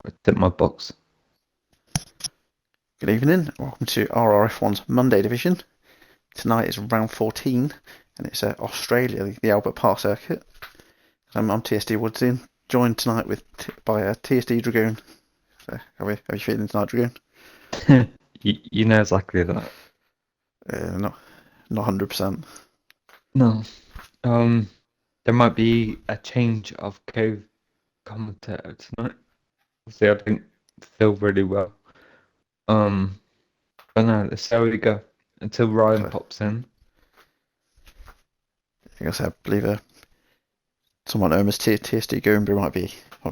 Tip my box. Good evening, welcome to RRF1's Monday division. Tonight is round 14 and it's Australia, the Albert Park circuit. I'm TSD Woodsy, joined tonight by TSD Dragoon. So how are you feeling tonight, Dragoon? You know exactly that. Not 100%. No. There might be a change of co-commentator tonight. See, I didn't feel really well. But no, let's see how we go until Ryan pops in. I believe someone known as TSD Goomba might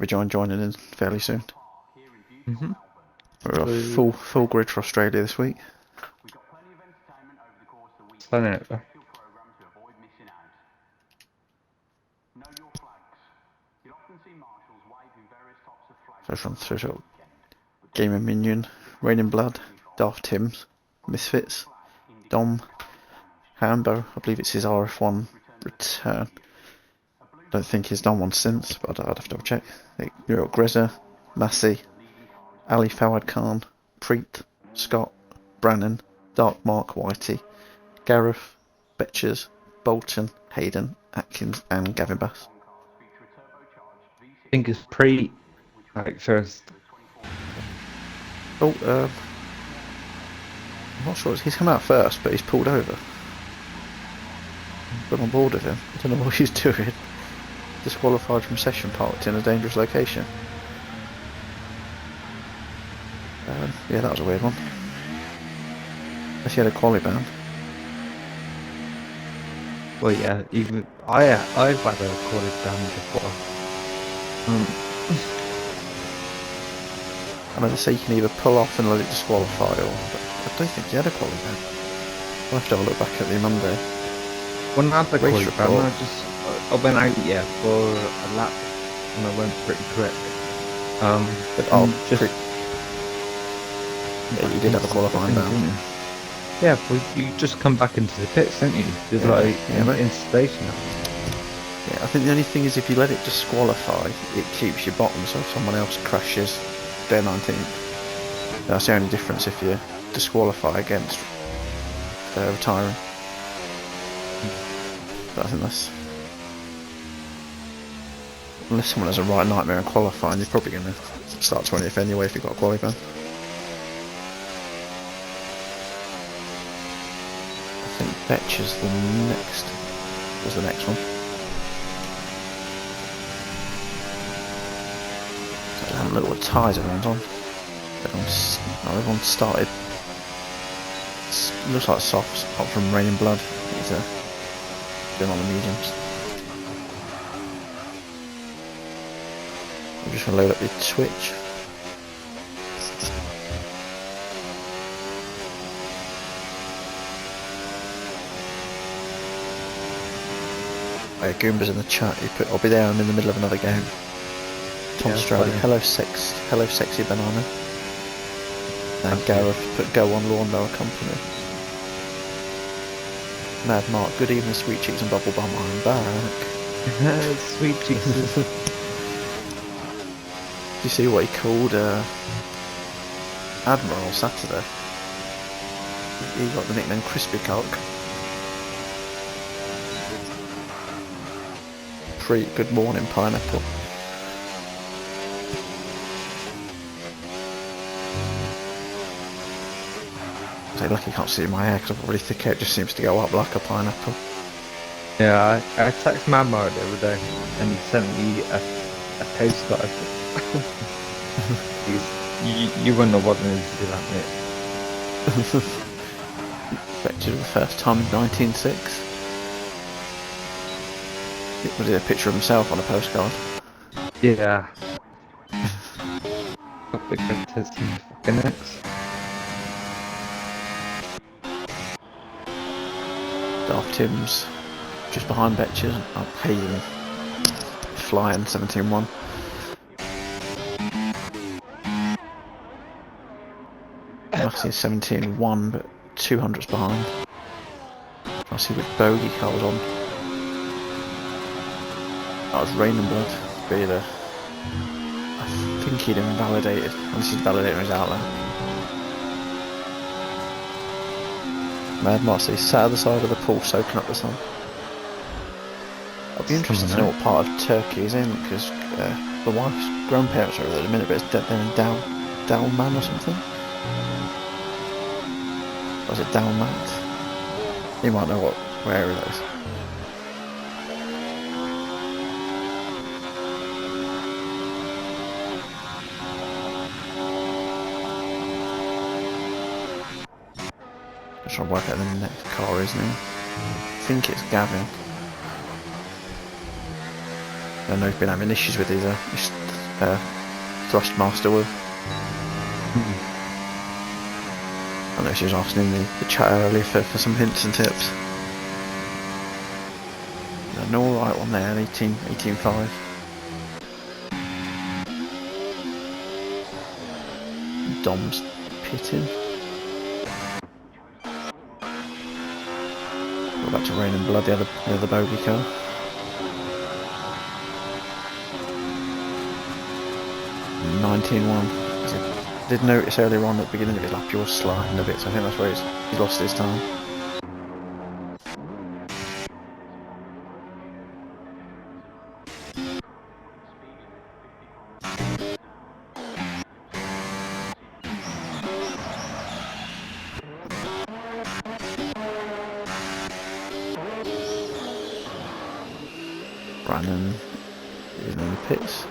be joining in fairly soon. Mm-hmm. We're off full grid for Australia this week. So from Game of Minion, Raining Blood, Darth Tims, Misfits, Dom, Hambo. I believe it's his RF1 return. Don't think he's done one since, but I'd have to double check. You've got Grezza, Massey, Ali Fawad Khan, Preet, Scott, Brannan, Dark Mark Whitey, Gareth, Betchers, Bolton, Hayden, Atkins, and Gavin Bass. I think it's Preet first. I'm not sure. He's come out first, but he's pulled over. Got on board with him. I don't know what he's doing. Disqualified from session, parked in a dangerous location. Yeah, that was a weird one. Unless he had a quali ban. Well, yeah, even I've had a quali ban before. I know they say you can either pull off and let it disqualify, or I don't think he had a quali ban. I'll have to have a look back at the Monday. When I had the quali ban, I went out for a lap and I went pretty quick. You did have a qualifying ban. Yeah, but you just come back into the pits, don't you? There's installation. Yeah, I think the only thing is if you let it disqualify, it keeps your bottom, so if someone else crashes, they're 19th. That's the only difference if you disqualify against retiring. But I think that's... Unless someone has a right nightmare in qualifying, you're probably going to start 20th anyway if you've got a quali ban. I think Betcher's the next one. So I have a look what tyres everyone's on. Everyone started. It looks like softs, apart from Raining Blood. He's been on the mediums. I'm just going to load up the Twitch. Goomba's in the chat. I'll be there. I'm in the middle of another game. Tom Strode. Hello, sexy banana. And Gareth put go on Lawnmower Company. Mad Mark. Good evening, sweet cheeks and bubble bum. I'm back. Sweet cheeks. Did you see what he called Admiral Saturday? He got the nickname Crispy Cock. Good morning, Pineapple. I'm lucky you can't see my hair because I've got really thick hair. It just seems to go up like a pineapple. Yeah, I texted Mamma the other day and he sent me a postcard. You wouldn't know what news to do that, mate. Expected the first time in 1906. Was it a picture of himself on a postcard? Yeah. Big testing fucking next. Darth Tims just behind Betches. Up Hayden flying 17-1. Massey 17-1, but 200s behind. I see with bogey cars on. That was Raining Blood. I think he'd invalidated, unless he'd validated his outlap. Mad Moss, he's sat at the side of the pool soaking up the sun. I'd be interested to know what part of Turkey he's in, because the wife's grandparents are over there at the minute, but it's they're in Dalman or something. Or is it Dalmat? You might know where area that is. I'm trying to work out the next car, isn't he? I think it's Gavin. I know he's been having issues with his Thrustmaster wheel. I know she was asking in the chat earlier for some hints and tips. An alright one there, 18.5. Dom's pitting. Go back to Rain and Blood, the other bogey car. (19.1). I did notice earlier on at the beginning of his lap he was sliding a bit, so I think that's where he's lost his time. Brandon is in the pits.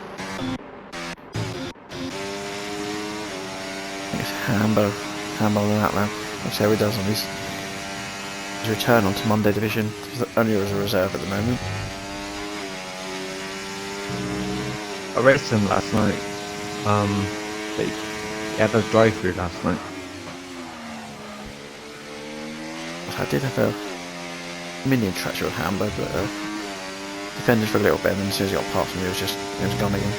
I think it's Hambo on that lap. Let's see how he does on his return onto Monday Division. He's only as a reserve at the moment. I raced him last night. He had a drive-through last night. I did have a mini interaction with Hambo, but defended for a little bit, and then as soon as he got past him, he was gone again.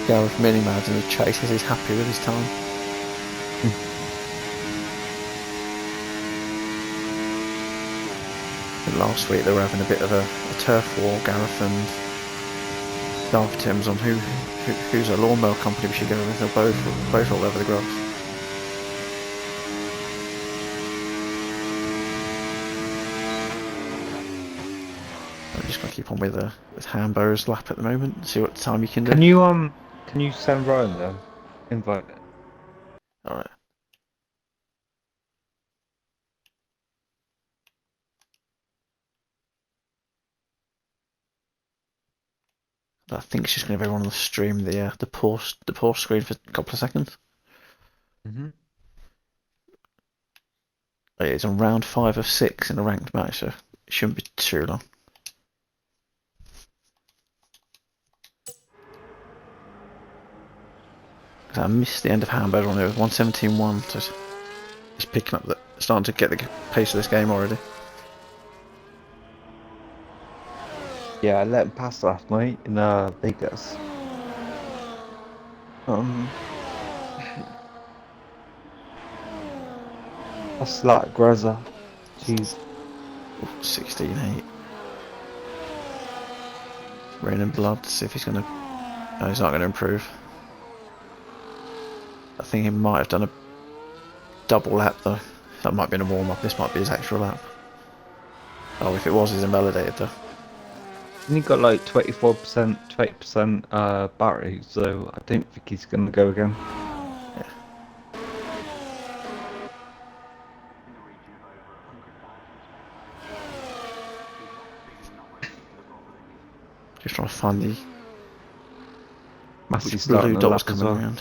Gareth Milling Mads in the chase says he's happy with his time. Last week they were having a bit of a turf war, Gareth and Darth Timms, on who's a lawnmower company we should go with. They're both all over the grass. I'm just gonna keep on with Hambo's lap at the moment. See what time you can do. Can you send Ryan the invite? All right. I think it's just going to be on the stream the pause screen for a couple of seconds. It's on round 5 of 6 in a ranked match, so it shouldn't be too long. I missed the end of Hamburg on it. It was 117.1, so it's picking up, starting to get the pace of this game already. Yeah, I let him pass last night in Vegas. That's like Grezza. Jeez. 16.8. Rain and Blood, see if he's going to... No, he's not going to improve. I think he might have done a double lap though. That might be in a warm-up, this might be his actual lap. Oh, if it was, he's invalidated though. And he got like 24%, 20% battery, so I don't think he's going to go again. Yeah. Just trying to find the blue dots coming around.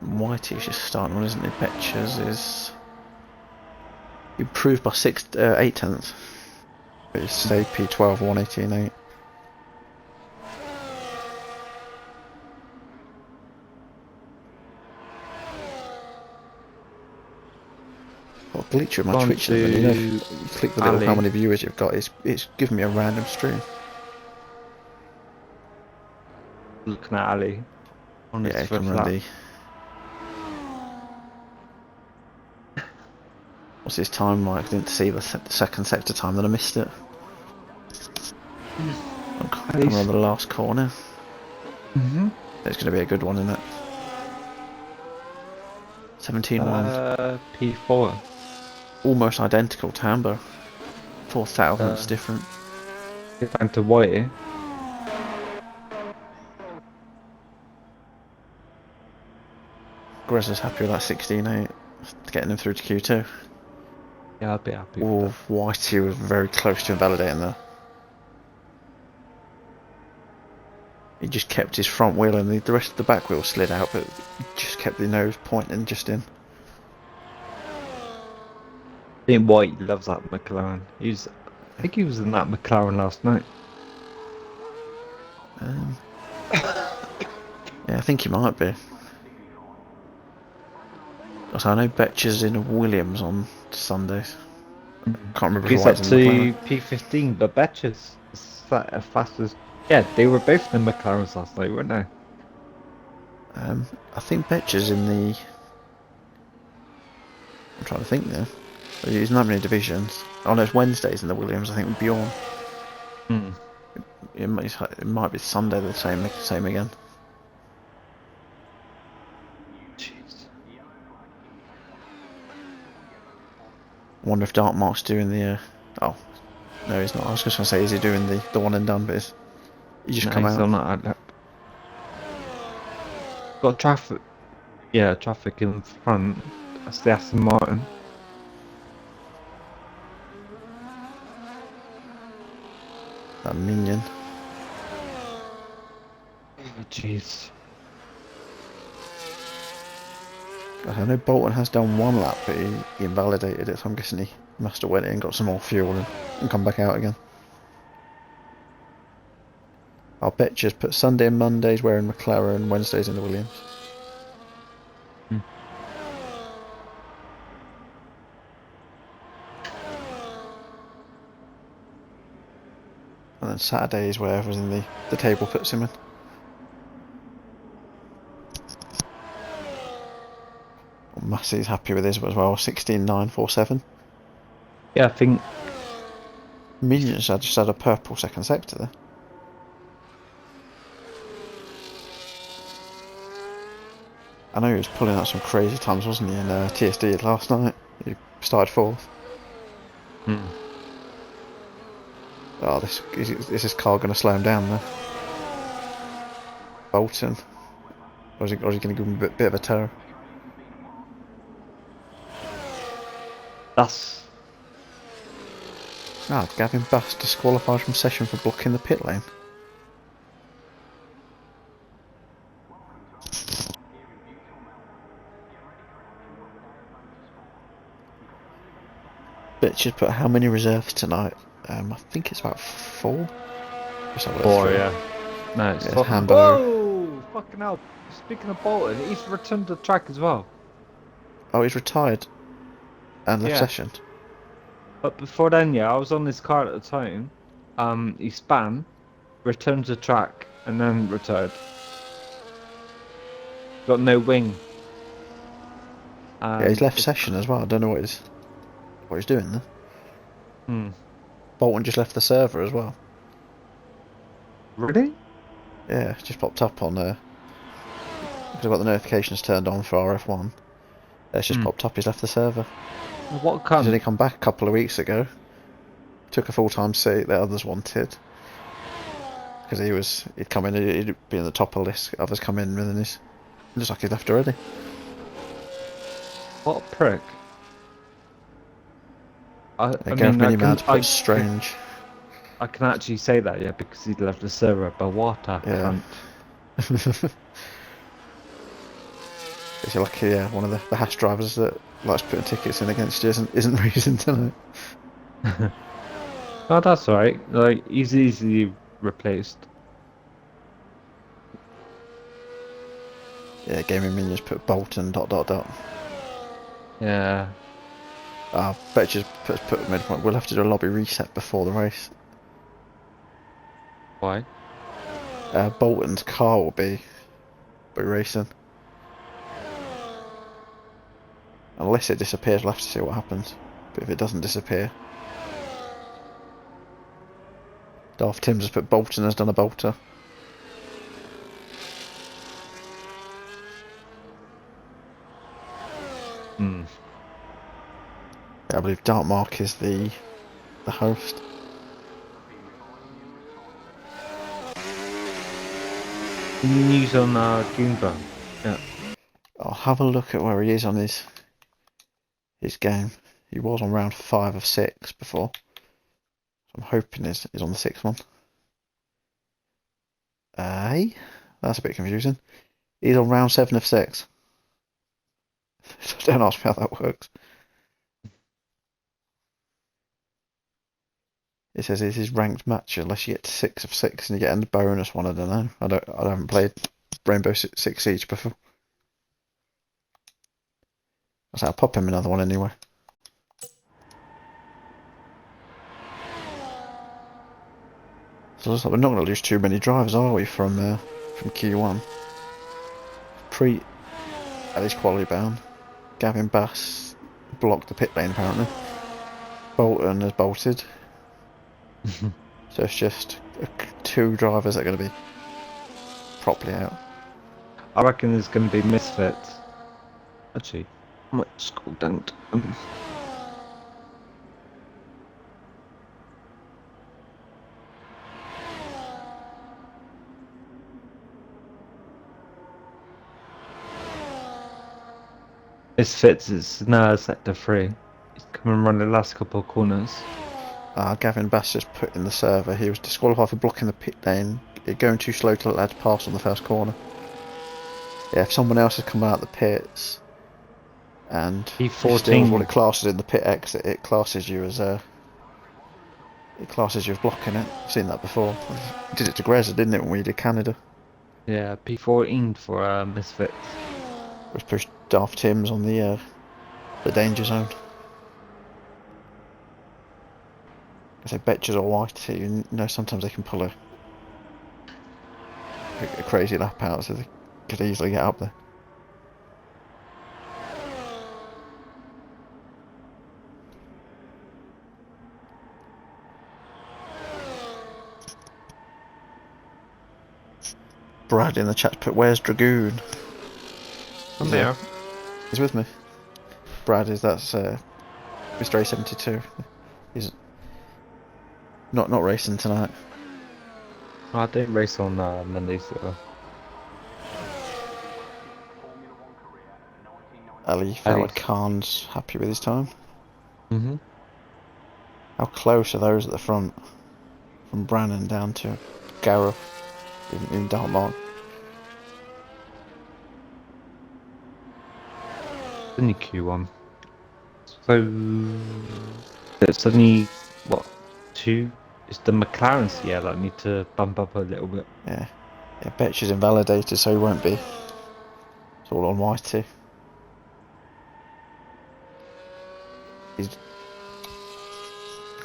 Whitey's just starting on, isn't he? Betchers is improved by 8 tenths. But it's P12 118.8. Well, glitch with my Twitch, and you click the little how many viewers you've got. It's giving me a random stream. Looking at Ali. Yeah, come around the What's his time like? I didn't see the second sector time, then I missed it. I'm coming on the last corner. It's going to be a good one, isn't it? 17-1. P4. Almost identical to Hambo. 4 thousandths different. If I'm to White. Grezza's happy with that 16-8. Getting him through to Q2. Yeah, I'll be happy Oh, with Whitey was very close to invalidating there. He just kept his front wheel and the rest of the back wheel slid out, but just kept the nose pointing just in. I think White loves that McLaren. I think he was in that McLaren last night. Yeah, I think he might be. So I know Betcher's in a Williams on Sundays. Can't remember if He's up White's in to McLaren. P15, but Betches is fast as. Yeah, they were both in the McLarens last night, weren't they? I think Betcher's in the... I'm trying to think now. He's not many divisions. Oh no, it's Wednesdays in the Williams, I think, with Bjorn. It might be Sunday the same again. Jeez. I wonder if Dartmark's doing the... Oh, no he's not. I was just going to say, is he doing the one and done, but he just come He's out. on that lap. Got traffic. Yeah, traffic in front. That's the Aston Martin. That minion. Oh, jeez. I know Bolton has done one lap, but he invalidated it, so I'm guessing he must have went in, got some more fuel and come back out again. I'll bet just put Sunday and Mondays wearing McLaren, Wednesdays in the Williams. And then Saturday is wherever's in the table puts him in. Massey's happy with his as well, 16.947. Yeah, I think. Millions just had a purple second sector there. I know he was pulling out some crazy times, wasn't he, in TSD last night? He started 4th. Oh, is this car going to slow him down there? Bolton? Or is he going to give him a bit of a tow? That's. Gavin Bass disqualified from session for blocking the pit lane. Bitches put how many reserves tonight? I think it's about 4. Just have a look 4, through. yeah. No, it's Yeah, 4. Hambo. Whoa! Fucking hell. Speaking of Bolton, he's returned to the track as well. Oh, he's retired and left session. But before then, yeah, I was on this car at the time. He span, returned to track, and then retired. Got no wing. Yeah, he's left session as well. I don't know what he's doing there. Bolton just left the server as well. Really? Yeah, it's just popped up on because I've got the notifications turned on for RRF1. It's just popped up. He's left the server. What He's kind? only come back a couple of weeks ago. Took a full-time seat that others wanted. Because he'd come in, he'd be in the top of the list. Others come in, and then it looks like he's left already. What a prick. I Gareth mean, Miniman's put strange. I can actually say that, yeah, because he'd left the server, but what a cunt. It's like, yeah, one of the hash drivers that likes putting tickets in against you isn't racing tonight. Oh, that's alright. Like, he's easily replaced. Yeah, Gaming Minions put Bolton ... Yeah. Bet just put midpoint. We'll have to do a lobby reset before the race. Why? Bolton's car will be racing. Unless it disappears, we'll have to see what happens. But if it doesn't disappear, Daft Tim's has put Bolton has done a bolter. Hmm. I believe Dartmark is the host. Any news on Goomba? Yeah. I'll have a look at where he is on his game. He was on round 5 of 6 before. So I'm hoping he's on the 6th one. That's a bit confusing. He's on round 7 of 6. Don't ask me how that works. It says it's his ranked match unless you get to 6 of 6 and you get a bonus one. I don't know. I haven't played Rainbow Six Siege before. So I'll pop him another one anyway. So it looks like we're not going to lose too many drivers, are we, from Q1? At least quality bound. Gavin Bass blocked the pit lane apparently. Bolton has bolted. So it's just 2 drivers that are going to be properly out. I reckon there's going to be misfits. Actually, I might scroll down. Misfits is now sector 3. He's come and run the last couple of corners. Gavin Bass just put in the server. He was disqualified for blocking the pit lane, going too slow to let that pass on the first corner. Yeah, if someone else has come out the pits and P14. steals what it classes in the pit exit, it classes you as blocking it. I've seen that before. We did it to Greza, didn't it, when we did Canada? Yeah, P14 for misfits. We pushed Daft Tim's on the danger zone. I say Betches or White, you know, sometimes they can pull a crazy lap out, so they could easily get up there. Brad in the chat put, "Where's Dragoon?" I'm there. He's with me. Brad that's Mr. A72. He's not racing tonight. I don't race on Monday, so. Ali Fawad Khan's happy with his time. Mhm. How close are those at the front? From Brannan down to Gareth, in Dartmark. Only Q1. So it's only what 2? It's the McLarens, yeah, that need to bump up a little bit. Yeah, Betch is invalidated, so he won't be. It's all on Whitey. He's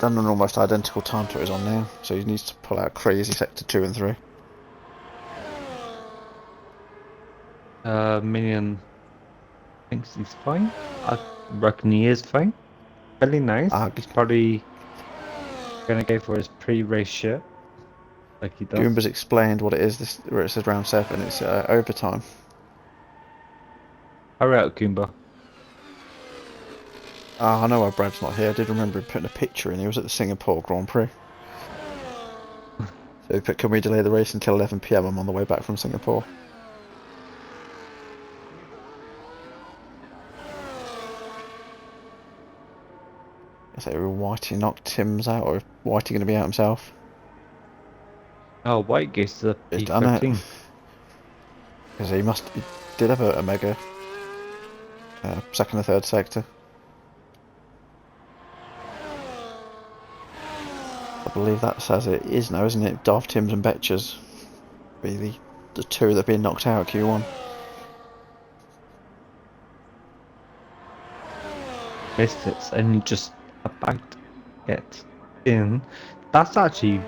done an almost identical time to what he's on now, so he needs to pull out crazy sector 2 and 3. Minion thinks he's fine. I reckon he is fine. Really nice. He's probably gonna go for his pre-race shirt, like he does. Goomba's explained what it is. Where it says round 7, it's overtime. Hurry out, Goomba. I know why Brad's not here. I did remember him putting a picture in. He was at the Singapore Grand Prix. So he put, "Can we delay the race until 11 PM? I'm on the way back from Singapore." I say, Whitey knocked Tim's out, or is Whitey going to be out himself? Oh, White goes to the He's done it. P13. Because he did have a mega second and third sector. I believe that's as it is now, isn't it? Daft Tim's and Betchers be the 2 that have been knocked out Q1. Misfits only just about get in. That's actually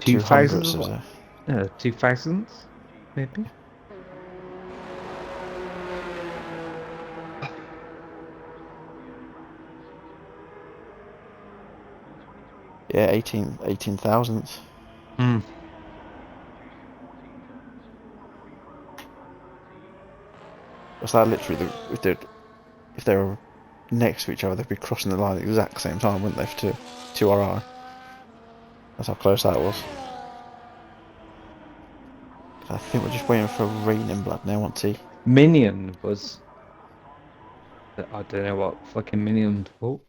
2000s. 2000s, maybe. Yeah, 18 thousandths. Hmm. It's like literally if they were next to each other, they'd be crossing the line at the exact same time, wouldn't they? For two RI. That's how close that was. I think we're just waiting for Raining Blood now, won't he? Minion was. I don't know what fucking Minion thought.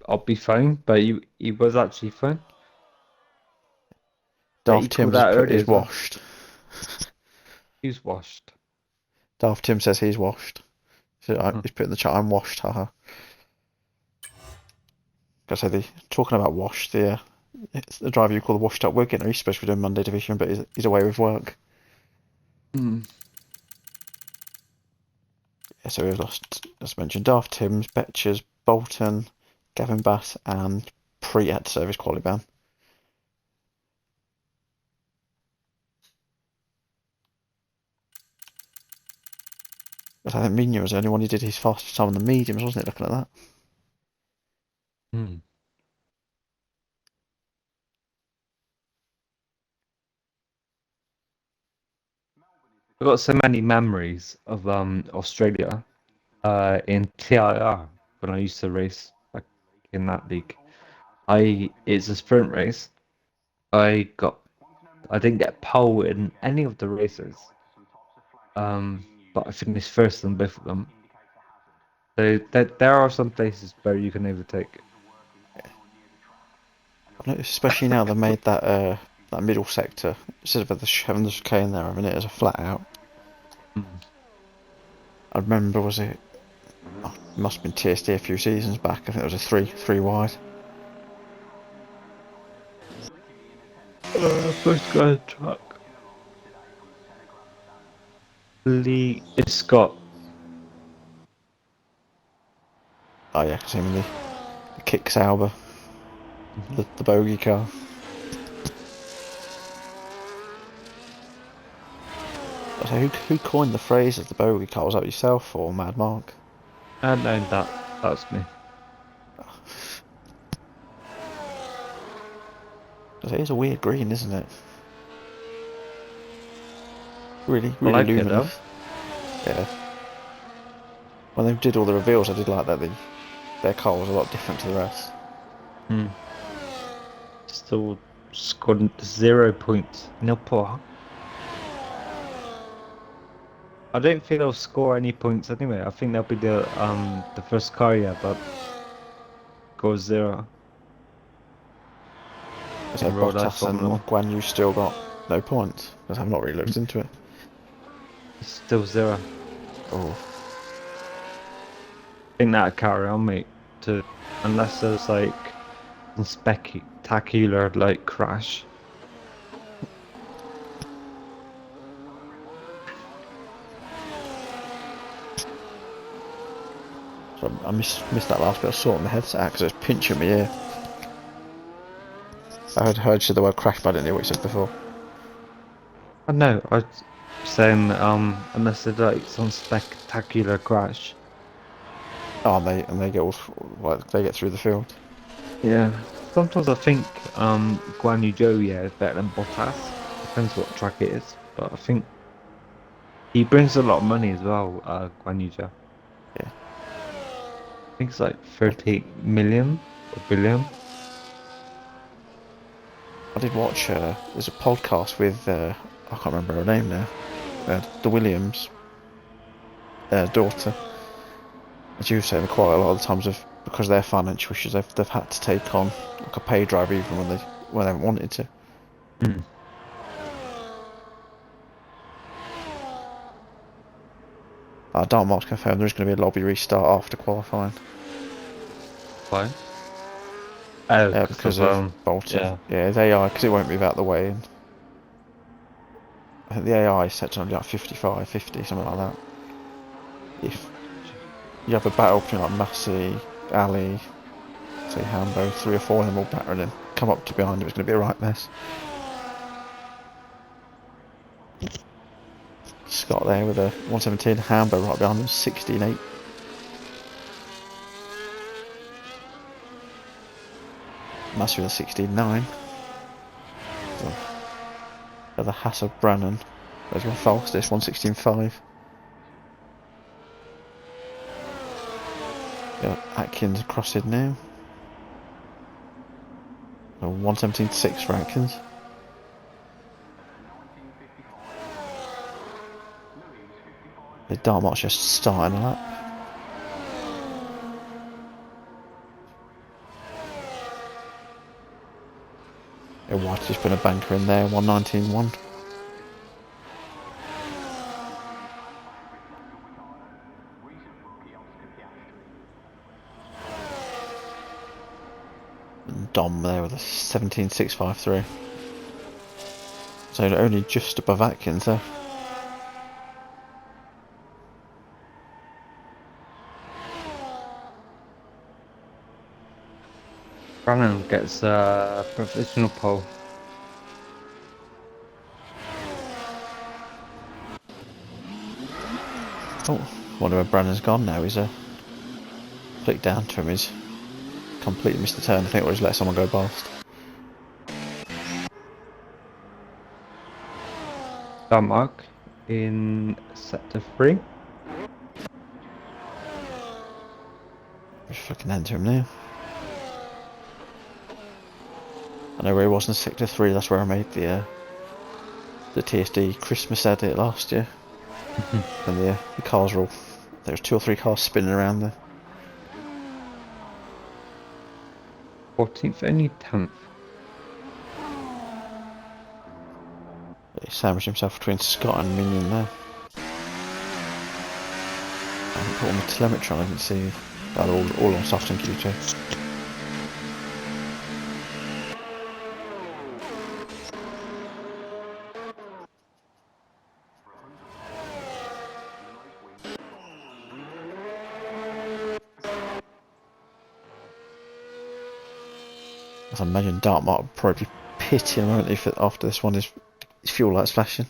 I'll be fine, but he was actually fine. But he Daft called Tim's has out put earlier his as well. washed. He's washed. Daft Tim says he's washed. So Hmm. he's put in the chat, I'm washed, haha. So talking about washed, the driver you call the washed up Wigan, he's supposed to be doing Monday Division, but he's away with work. Hmm. Yeah, so we've lost, as mentioned, Daft Tim's, Betchers, Bolton, Gavin Bass, and Preat service quality ban. But I think Mignon was the only one who did his fastest time on the mediums, wasn't it? Looking at that. Hmm. I've got so many memories of Australia in TIR when I used to race back in that league. It's a sprint race. I didn't get pole in any of the races. But I finished first in both of them. So there are some places where you can overtake. I've noticed, especially now they've made that middle sector, instead of having the chicane there, having it as a flat out. Hmm. I remember, was it? Oh, it must have been TSD a few seasons back. I think it was a three wide. First guy truck. Lee is Scott. Oh yeah, because him and the kick Sauber, Mhm. the bogey car. So who coined the phrase of the bogey car? Was that yourself or Mad Mark? And no, that's me. Because it is a weird green, isn't it? Really, I really like it though. luminous. Yeah. When they did all the reveals, I did like that their car was a lot different to the rest. Hmm. Still scored 0 points. No point. I don't think they'll score any points anyway. I think they'll be the first car yet that goes 0 So in real life Bottas Formula and 1. Guan Yu still got no points. Because I've not really looked into it. It's still 0. Oh, I think that'll carry on, mate. Unless there's like some spectacular like crash. so I missed that last bit. I saw it on the headset because it was pinching my ear. I heard you say the word crash, but I didn't hear what you said before. I know. I was saying unless there's like some spectacular crash. Oh, and they get all like they get through the field. Yeah. Sometimes I think Guan Yu Zhou, yeah, is better than Bottas. Depends what track it is, but I think he brings a lot of money as well, Guan Yu Zhou. Yeah. I think it's like 30 million or billion. I did watch. There's a podcast with I can't remember her name now. The Williams daughter. And she was saying quite a lot of the times of because of their financial issues, they've had to take on like a pay driver even when they haven't wanted to. Hmm. Dartmoor's confirmed there's going to be a lobby restart after qualifying. Why? Oh, because Because of of Bolton. yeah. Yeah, it's AI because it won't move out the way. And I think the AI is set to only like 55, 50, something like that. If you have a battle between like Massey, Ali, say Hambo, 3 or 4 of them all battering and come up to behind him, it's going to be a right mess. Scott there with a 117, Hambo right behind him, 16.8. Must be the 16.9. The Hass of Brannan. There's your fastest, 116.5. Yeah, Atkins crossed now. 117.6 for Atkins. The Dartmout's just starting a lap. Yeah, White just put a banker in there, 119.1. And Dom there with a 17.653. So only just above Atkins there. Brannan gets a provisional pole. Oh, wonder where Brannan's gone now. He's flicked down to him. He's completely missed the turn. I think we'll just let someone go past. Denmark in sector 3. Just flicking down to him now. I know where he was in sector 3. That's where I made the TSD Christmas edit last year. And the cars were all... There was 2 or 3 cars spinning around there. 14th, only 10th. He sandwiched himself between Scott and Minion there. I haven't put on the telemetry, I didn't see. All on soft and Q2. I imagine Dartmouth would probably pit him, won't he, after this one, his fuel lights flashing.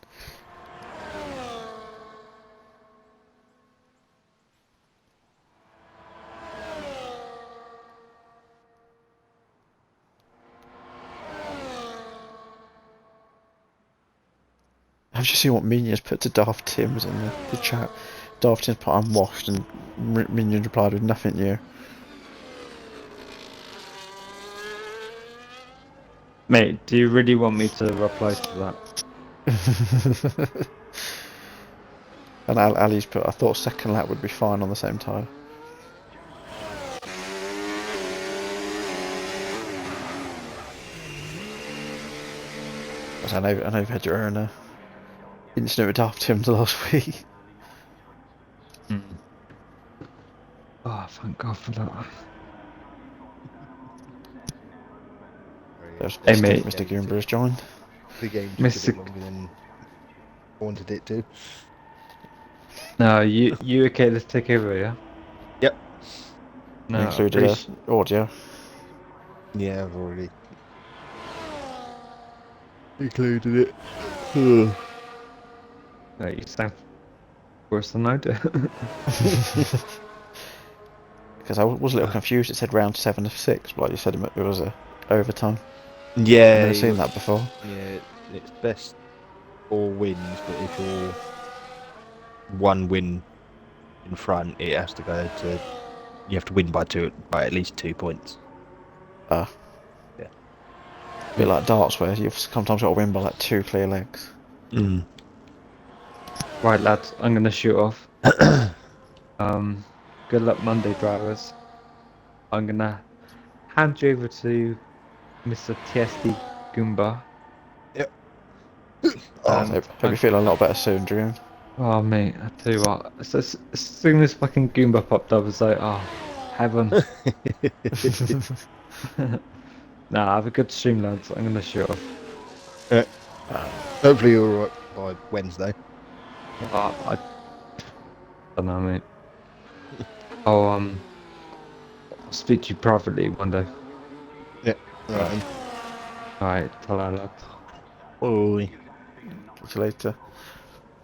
Have you seen what Minion's put to Daft Tim's in the chat? Daft Tim's put unwashed and Minion replied with nothing new. Mate, do you really want me to reply to that? And Ali's put, I thought second lap would be fine on the same tyre. I know you've had your own incident with Daft Tim's last week. Oh, thank God for that. There's Hey, mate. Mr. Goomba has joined. The game took a Mr. bit longer than I wanted it to. No, you okay to take over, yeah? Yep. No, Included audio. Yeah, I've already included it. No, you sound worse than I do. Because I was a little confused. It said round 7 of 6, but like you said, it was a overtime. Yeah, I've never seen that before. Yeah, it's best 4 wins, but if you're 1 win in front, it has to go to. You have to win by at least 2 points. Yeah. A bit like darts, where you've sometimes got to win by like 2 clear legs. Right, lads, I'm gonna shoot off. Good luck, Monday, drivers. I'm gonna hand you over to Mr. TSD Goomba. Yep. Hope you feel a lot better soon, Drew. Oh, mate, I tell you what, as soon as fucking Goomba popped up, I was like, oh, heaven. Nah, have a good stream, lads. I'm gonna shoot off. Hopefully you're alright by Wednesday. I don't know, mate. I'll speak to you privately one day. Yeah. Right. Alright, tell her, lads. Oi. Catch you later.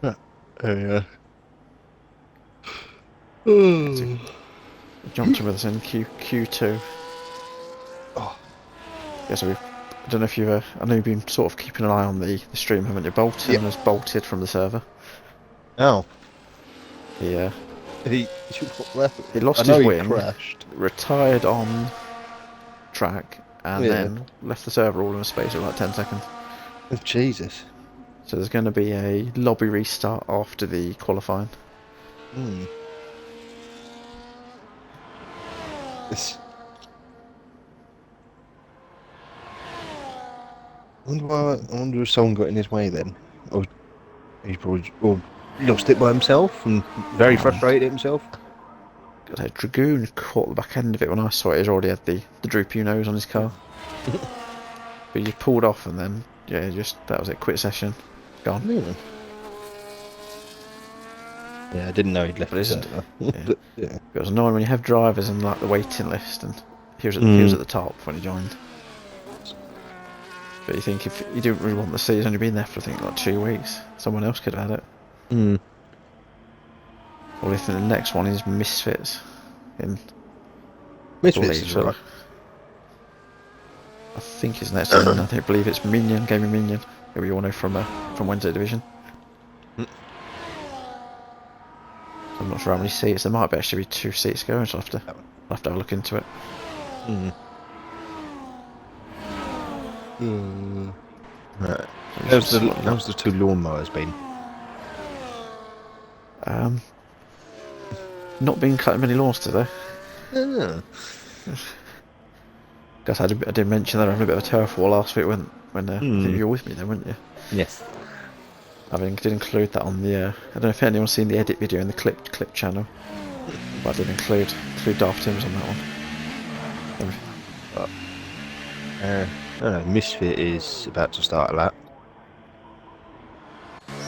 Yeah. Jumped in with us in Q2. Oh. yeah, so I don't know if you've. I know you've been sort of keeping an eye on the stream, haven't you? Bolton Yep. has bolted from the server. Oh, He he. he lost I know his he wing, crashed. retired on track, and Yeah. then left the server all in a space of like 10 seconds. Oh, Jesus. So there's going to be a lobby restart after the qualifying. Hmm. It's... I wonder if someone got in his way then, or he probably or lost it by himself and very frustrated at himself. God, Dragoon caught the back end of it when I saw it. He's already had the droopy nose on his car. But you pulled off and then, yeah, just that was it. Quit session, gone. Yeah. Yeah, I didn't know he'd left But the isn't centre. yeah. But, yeah. It was annoying when you have drivers in like the waiting list, and he was at the top when he joined. But you think if you didn't really want the seat, he's only been there for I think like 2 weeks. Someone else could have had it. Mm. Well, I think the next one is Misfits in Misfits is right. I think his next one, I believe it's Minion, Gaming Minion, who we all know from Wednesday Division. I'm not sure how many seats. There might actually be 2 seats going, so I'll have to have a look into it. Right. How's the 2 lawnmowers been? Not been cutting many lawns today. Yeah. Guess I did mention they were having a bit of a turf war last week when I think you were with me then, weren't you? Yes. I did include that on the. I don't know if anyone's seen the edit video in the clip channel, but I did include Daft Tims on that one. I don't know, Misfit is about to start a lap.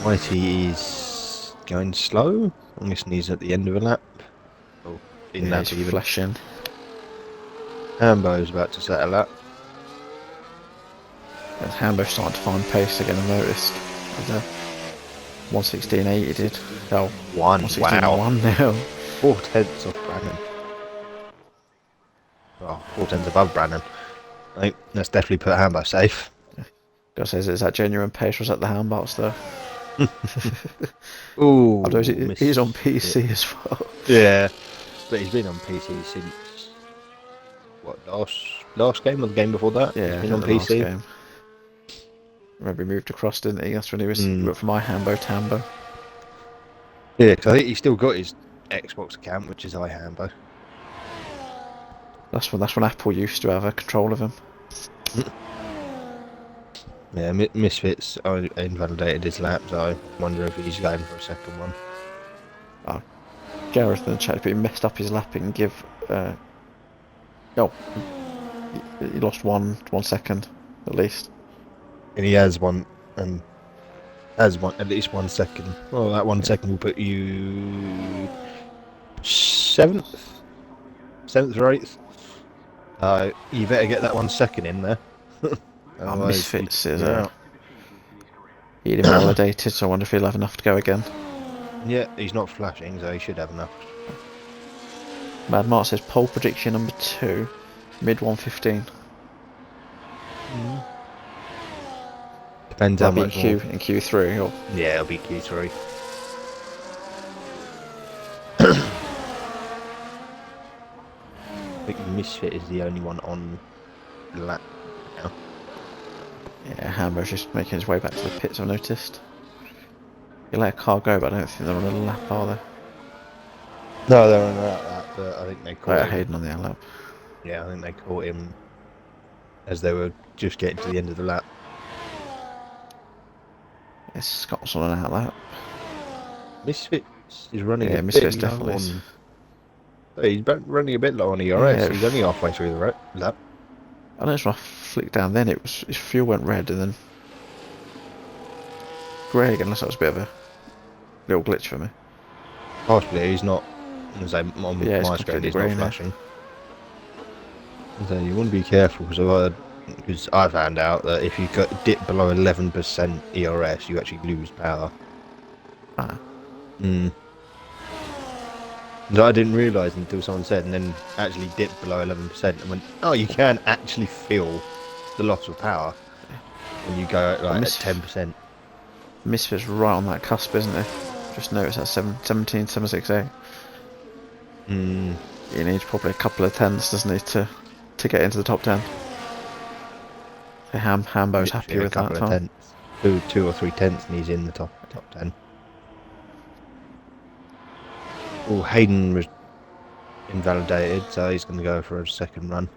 Whitey is going slow. I'm guessing he's at the end of a lap. Or in lap even. Flashing. Hambo's about to set a lap. Hambo's starting to find pace again, I noticed. 1:16.8 he did. Oh, 1:16.1 now. 4 tenths off Brannan. Well, 4 tenths above Brannan. I think that's definitely put Hambo safe. God says, is that genuine pace or was that the handbots though? Ooh, he's on PC as well. Yeah, but he's been on PC since what, last game or the game before that? Yeah, he's been on PC. Last game. Remember he moved across, didn't he? That's when he went from my Hambo to Hambo. Yeah, because I think he's still got his Xbox account, which is iHambo. That's when Apple used to have a control of him. Yeah, Misfits invalidated his lap, so I wonder if he's going for a second one. Oh, Gareth in the chat, but he messed up his lapping. He lost 1 second at least. And he has one, and at least 1 second. Well, that 1 second will put you 7th or 8th. You better get that 1 second in there. Misfits is he'd invalidated, so I wonder if he'll have enough to go again. Yeah, he's not flashing, so he should have enough. Mad Mark says pole prediction number 2, mid 1:15. Depends how much in Q3 or yeah, it'll be Q3. I think Misfit is the only one on the lap now. yeah, Hambo's just making his way back to the pits. I've noticed. You let a car go, but I don't think they're on a lap, are they? No, they're on a lap, but I think they caught him. Hayden on the lap. Yeah, I think they caught him as they were just getting to the end of the lap. Yeah, Scott's on an out lap. Misfits is running a Misfits bit low definitely on... is. He's running a bit low on ERS. Yeah. He's only halfway through the lap. I noticed when I flicked down then, his fuel went red and then grey again, unless that was a bit of a little glitch for me. Possibly, he's not... As on my screen, he's not flashing. So you want to be careful, because I found out that if you dip below 11% ERS, you actually lose power. So I didn't realise until someone said, and then actually dipped below 11% and went, oh, you can actually feel the loss of power when you go like at miss- 10%. Misfit's right on that cusp, isn't he? Just notice that 17,768. Mm, He needs probably a couple of tenths, doesn't he, to get into the top 10. So Hambo's happy literally a with that couple of time. tenths, 2 or 3 tenths, and he's in the top 10. Oh, Hayden was invalidated, so he's going to go for a second run.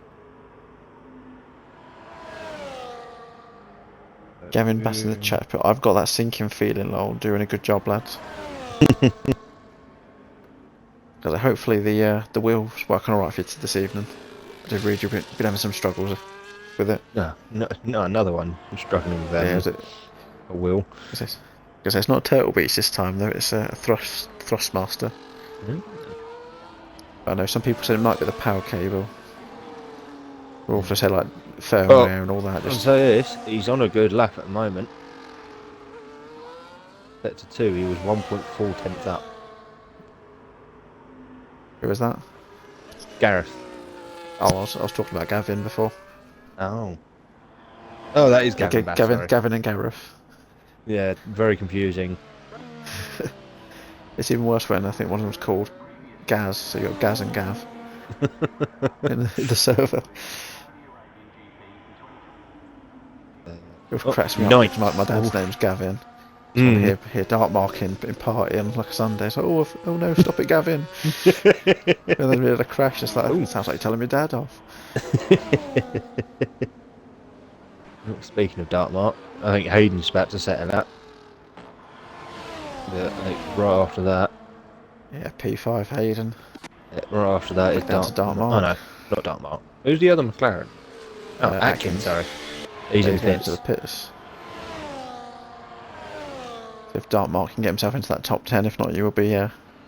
Gavin Bass in the chat, but I've got that sinking feeling, lol. Doing a good job, lads. Because hopefully the wheel's working alright for you this evening. I did read you've been having some struggles with it. No, another one. I'm struggling with Yeah, is it? a wheel. Because it's not Turtle Beach this time though. It's a Thrustmaster. I know some people said it might be the power cable. We also said like firmware and all that. I'll Just say this: he's on a good lap at the moment. Set to 2, he was 1.4 tenths up. who was that? Gareth. Oh, I was talking about Gavin before. Oh, that is Gavin Bass. Sorry. Gavin and Gareth. Yeah, very confusing. It's even worse when I think one of them's called Gaz, so you got Gaz and Gav in the server. It cracks me up because my dad's name's Gavin. So I hear Dark marking in partying like a Sunday. It's like, oh no, stop it, Gavin. And then we had a crash. It's like, sounds like you're telling me dad off. Speaking of Dark Mark, I think Hayden's about to settle that. Yeah, I think right after that. Yeah, P5 Hayden. Yeah, right after that is Dark Mark. Oh no, not Dark Mark. Who's the other McLaren? Oh, Atkins. Sorry, he's in going pits. to the pits. So if Dark Mark can get himself into that top 10, if not, you will be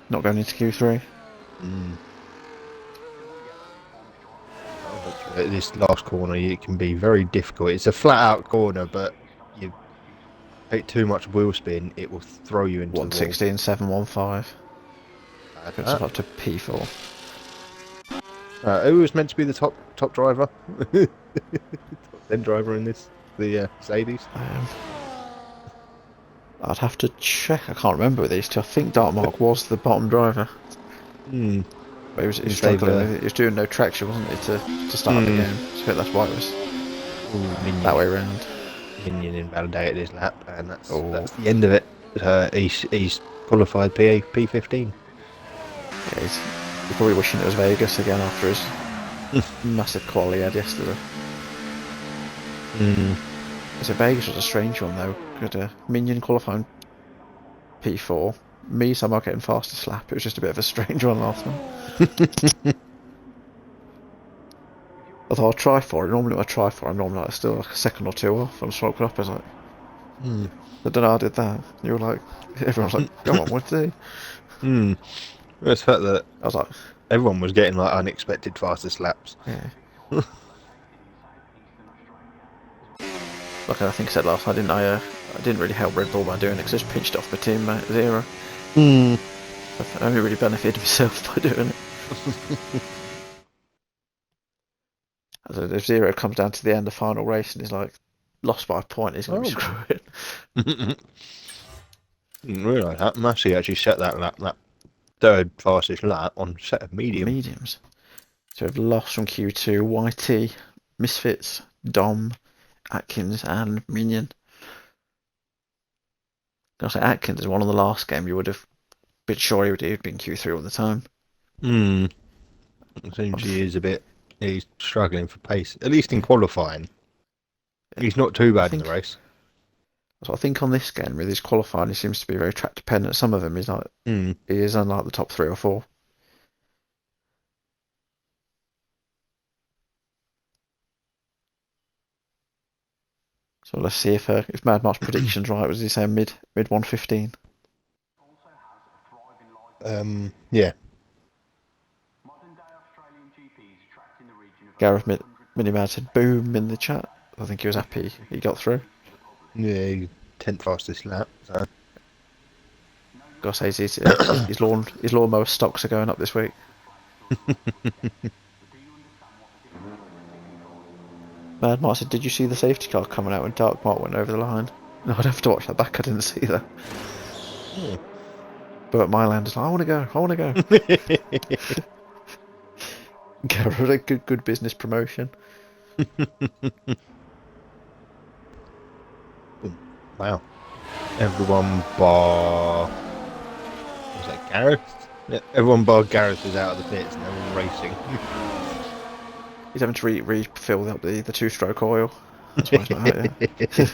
not going into Q3. This last corner, it can be very difficult. It's a flat-out corner, but you take too much wheel spin, it will throw you into 116, 715. Gets up to P4. Who was meant to be the top driver? Top 10 driver in this? The Mercedes? I'd have to check. I can't remember with these two. I think Dark Mark was the bottom driver. But he was struggling. He was doing no traction, wasn't he, to start the game? So I think that's why it was that way around. Minion invalidated his lap, and that's the end of it. He's qualified P15. Yeah, he's probably wishing it was Vegas again after his massive quali he had yesterday. So Vegas was a strange one though. Good Minion qualifying P4. Me somehow getting fastest lap. It was just a bit of a strange one last time. Although I'll try for it. Normally when I try for it, I'm normally like still like a second or two off. I'm swapped up. I was like, I don't know how I did that. You were like, everyone's like, come on, what's it? It's the fact that I was like, everyone was getting like unexpected fastest laps. Yeah. Like I think I said last night, I didn't really help Red Bull by doing it because I just pinched off my teammate Zero. I only really benefited myself by doing it. As if Zero comes down to the end of final race and he's like lost by a point, he's going to be screwed. Didn't realise that. Massey actually set that third fastest lap on set of mediums. So we've lost from Q2, YT, Misfits, Dom, Atkins and Minion. I say Atkins is one of the last game you would have been sure he would have been Q3 all the time. It seems he's struggling for pace, at least in qualifying. He's not too bad in the race. So I think on this game with his qualifying, he seems to be very track dependent. Some of them he's like he is unlike the top 3 or 4. So let's see if Mad Mark's prediction's right. Was he saying mid 115? Yeah. Gareth Minimad said boom in the chat. I think he was happy he got through. Yeah, 10th fastest lap. So. Gotta say his lawnmower stocks are going up this week. Mad Mark said, "Did you see the safety car coming out when Dark Mark went over the line?" No, I'd have to watch that back. I didn't see that. Hmm. But my land is like, I want to go. I want to go. Garrett, a good business promotion. Wow. Everyone bar... Was that Gareth? Yeah, everyone bar Gareth is out of the pits and they're all racing. He's having to refill up the two-stroke oil. That's why he's not out yet.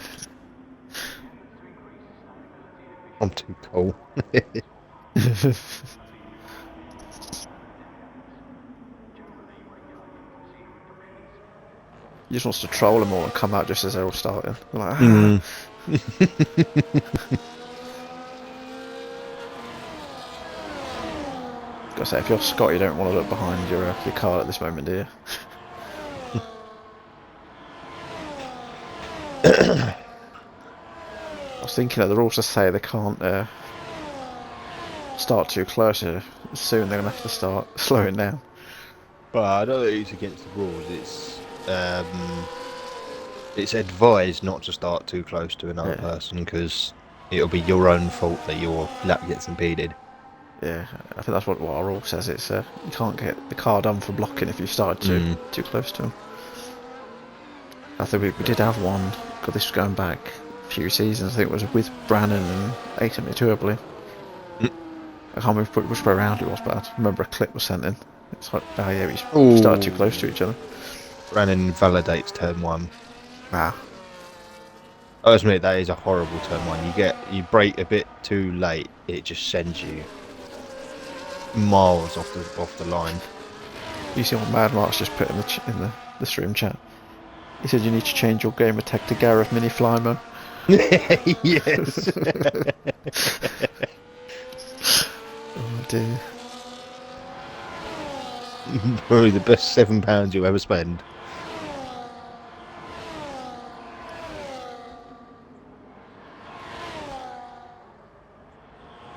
I'm too cool. He just wants to troll them all and come out just as they're all starting. They're like, Mm. Gotta say, if you're Scott, you don't want to look behind your car at this moment, do you? I was thinking that the rules just say they can't start too close. Soon they're gonna have to start slowing down. But I don't think it's against the rules. It's advised not to start too close to another person because it'll be your own fault that your lap gets impeded. Yeah, I think that's what our rule says. It's you can't get the car done for blocking if you start too close to him. I think we did have one. God, this was going back a few seasons. I think it was with Brannon and 872, I believe. I can't remember which way around it was, but I remember a clip was sent in. It's like, oh yeah, we started too close to each other. Brannon validates turn 1. Wow. I admit that is a horrible turn 1. You brake a bit too late, it just sends you miles off the line. You see what Mad Mark's just put in the stream chat? He said you need to change your gamer tag to Gareth Mini Flyman. Yes. Oh dear. Probably the best £7 you ever spend.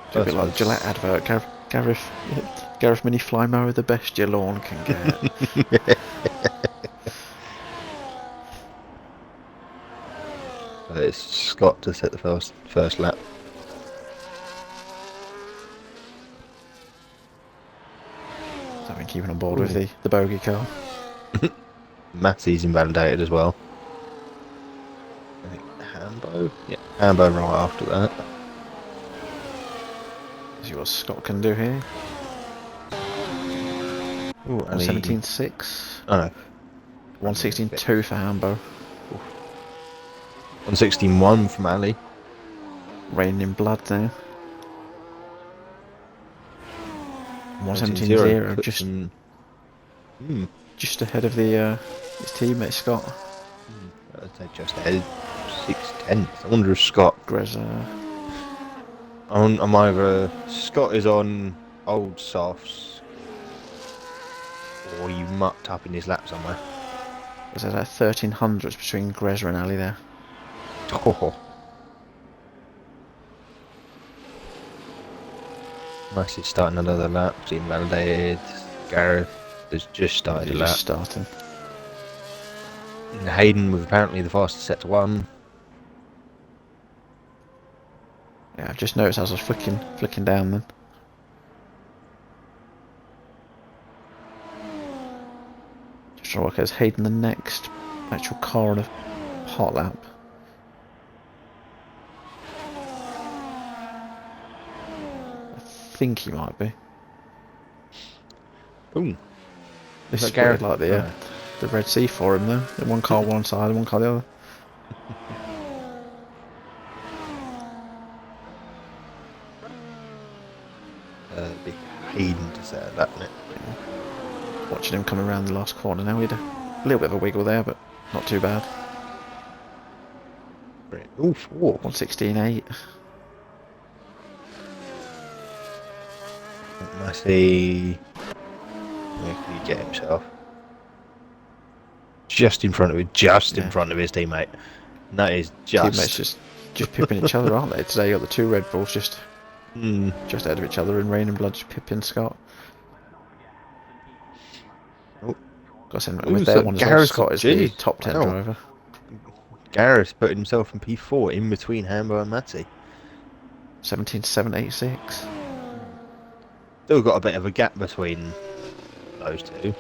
It's a bit like the Gillette advert. Gareth Mini Fly Mower, the best your lawn can get. It's Scott to set the first lap. I've been keeping on board with the bogey car. Massey's invalidated as well. I think Hambo? Yeah, Hambo right after that. See what Scott can do here. Ooh, 117.6. Oh no. 116.2 for Hambo. 116.1 from Ali. Raining in blood now. 117.0 just ahead of his teammate Scott. I'd say just ahead. 6/10. I wonder if Scott. Greza. I'm either Scott is on old softs, or you mucked up in his lap somewhere. There's like 1300s between Greza and Ali there. Oh. Massey's starting another lap. He's invalidated. Gareth has just started a lap. Just starting. And Hayden was apparently the fastest set to 1. Yeah, I've just noticed as I was flicking down then. Just trying to work out, is Hayden the next actual car on a hot lap? I think he might be. Ooh. This Is is that Gareth Gareth? like the Red Sea for him though. The one car one side, and one car the other. Big Hayden to set a lap, isn't it? Watching him come around the last corner now, he had a little bit of a wiggle there, but not too bad. Ooh, 4. 116.8. Massey. Where can he get himself? Just in front of in front of his teammate. And that is Teammates just pipping each other, aren't they? Today you got the two Red Bulls just ahead of each other, and Rain and Blood just pipping Scott. Oh. Got to send Ooh, with so their one as well. Gareth, Scott is the geez, top 10 wow. driver. Gareth put himself in P4 in between Hambo and Matty. 17.786. Still got a bit of a gap between those two.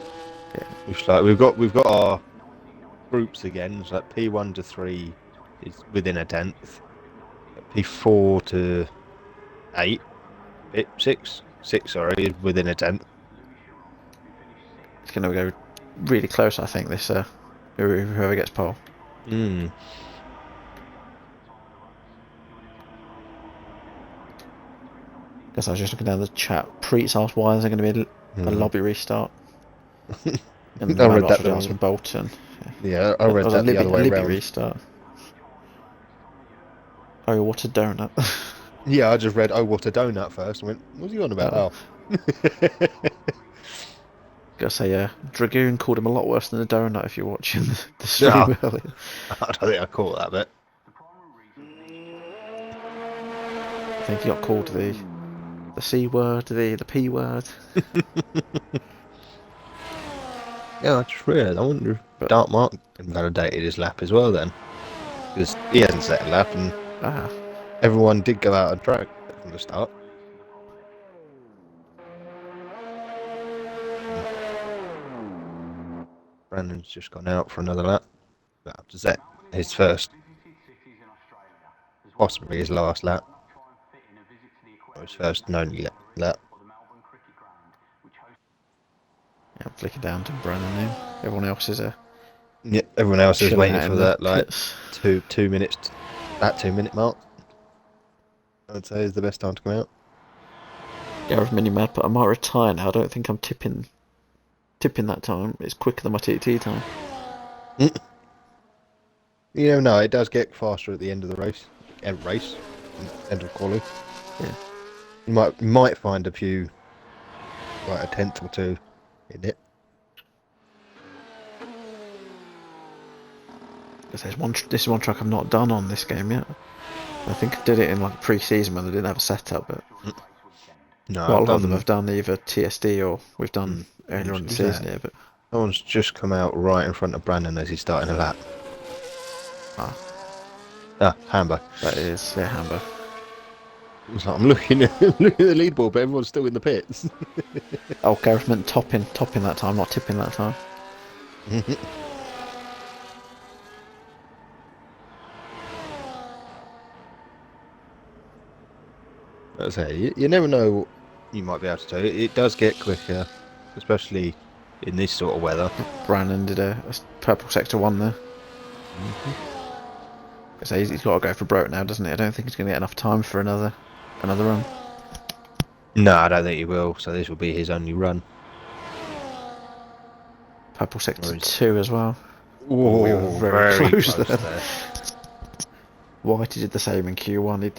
Yeah. It's like we've got our groups again. It's like P1 to 3 is within a tenth. P4 to 8, 6, sorry, is within a tenth. It's going to go really close, I think, this whoever gets pole. Mm. Guess I was just looking down the chat. Preet's asked why is there going to be a lobby restart? And I Mad read Watch that was the asking Bolton. Yeah, I read Was that the other a way Libby around. restart. Oh, what a donut. Yeah, I just read, oh, what a donut first. I went, what's he on about? Oh. Gotta say, Dragoon called him a lot worse than a donut if you're watching the stream No. earlier. I don't think I caught that bit. I think he got called the C word, the P word. Yeah, I just read. I wonder if But- Dark Mark invalidated his lap as well then. Because he hasn't set a lap and everyone did go out on track from the start. Brandon's just gone out for another lap. Up to set his first, possibly his last lap. Or his first and only lap. Yeah, I'm flicking down to Brennan now. Everyone else is Yeah, everyone else is chilling waiting out for in the that like pits. 2 minutes, that 2 minute mark. I'd say is the best time to come out. Gareth mini mad, but I might retire now. I don't think I'm tipping that time. It's quicker than my TT time. You never know, it does get faster at the end of the race. End of quali. Yeah. You might find a few, like a tenth or two in it. This is one track I've not done on this game yet. I think I did it in like pre-season when they didn't have a setup, but No, well, a I've lot of them done. have done either TSD or we've done earlier on the season here. But Someone's just come out right in front of Brandon as he's starting a lap. Hambo. That is Hambo. It's like, I'm looking at the leaderboard, but everyone's still in the pits. Oh, Gareth meant topping that time, not tipping that time. I say, you never know what you might be able to do. It does get quicker, especially in this sort of weather. Brandon did a purple sector 1 there. So he's got to go for broke now, doesn't he? I don't think he's going to get enough time for another run. No, I don't think he will. So this will be his only run. Purple sector 2 as well. Oh, we were very close there. Whitey did the same in Q1. He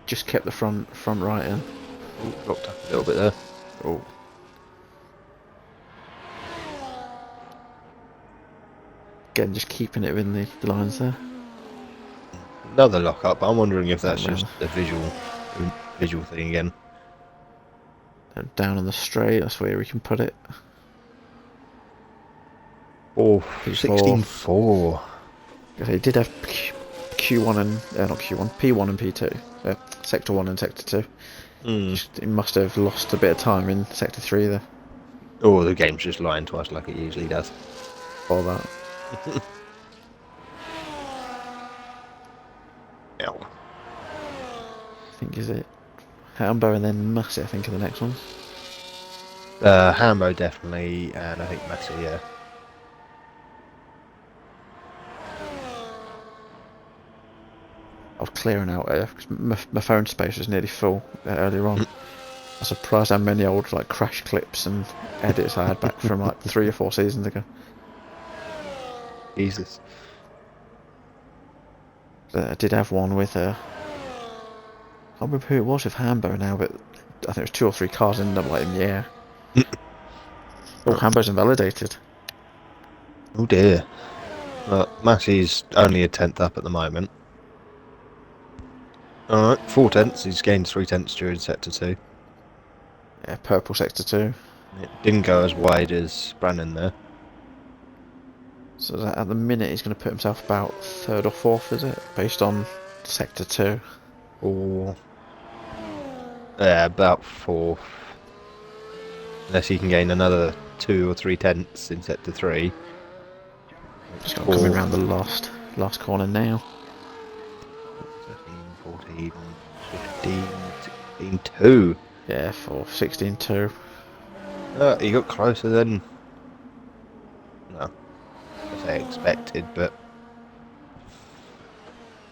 just kept the front right in. Dropped up a little bit there. Oh. Again, just keeping it within the lines there. Another lock up. I'm wondering if that's Well. just a visual thing again. Down on the straight, that's where we can put it. Oh, P4. 16.4. He did have Q1 and not Q1, P1 and P2, Sector 1 and Sector 2. Just, he must have lost a bit of time in Sector 3 there. Oh, the game's just lying to us like it usually does. All that. Ow. I think is it Hambo and then Massey, I think, are the next ones. Hambo definitely, and I think Matty, yeah. I was clearing out because my phone space was nearly full earlier on. I was surprised how many old like crash clips and edits I had back from like 3 or 4 seasons ago. Jesus. I did have one with I can't remember who it was with Hambo now, but I think it was 2 or 3 cars ended up like in the air. Oh, Hambo's invalidated. Oh dear. Matty's only a tenth up at the moment. Alright, 4 tenths. He's gained 3 tenths during Sector 2. Yeah, purple Sector 2. It didn't go as wide as Brandon there. So that at the minute he's going to put himself about 3rd or 4th, is it? Based on Sector 2. Or yeah, about 4th. Unless he can gain another 2 or 3 tenths in sector 3. Just got coming around the last corner now. 13, 14, 15, 16, 2. Yeah, 4th, 16-2. He got closer than, no, I say expected, but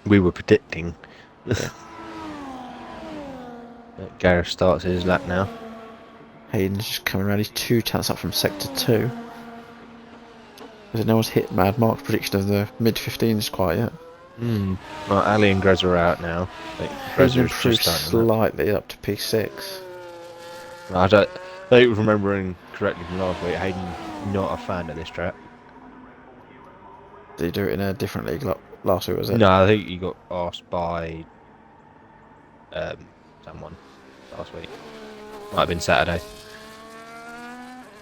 we were predicting. Yeah. Gareth starts his lap now. Hayden's just coming around. He's 2 tenths up from Sector 2. Because no one's hit Mad Mark's prediction of the mid-15s quite yet. Right, Ali and Grez are out now. I think Hayden Grez is improved just starting slightly up to P6. I don't remembering correctly from last week. Hayden not a fan of this track. Did he do it in a different league last week, was it? No, I think he got asked by someone last week. Might have been Saturday.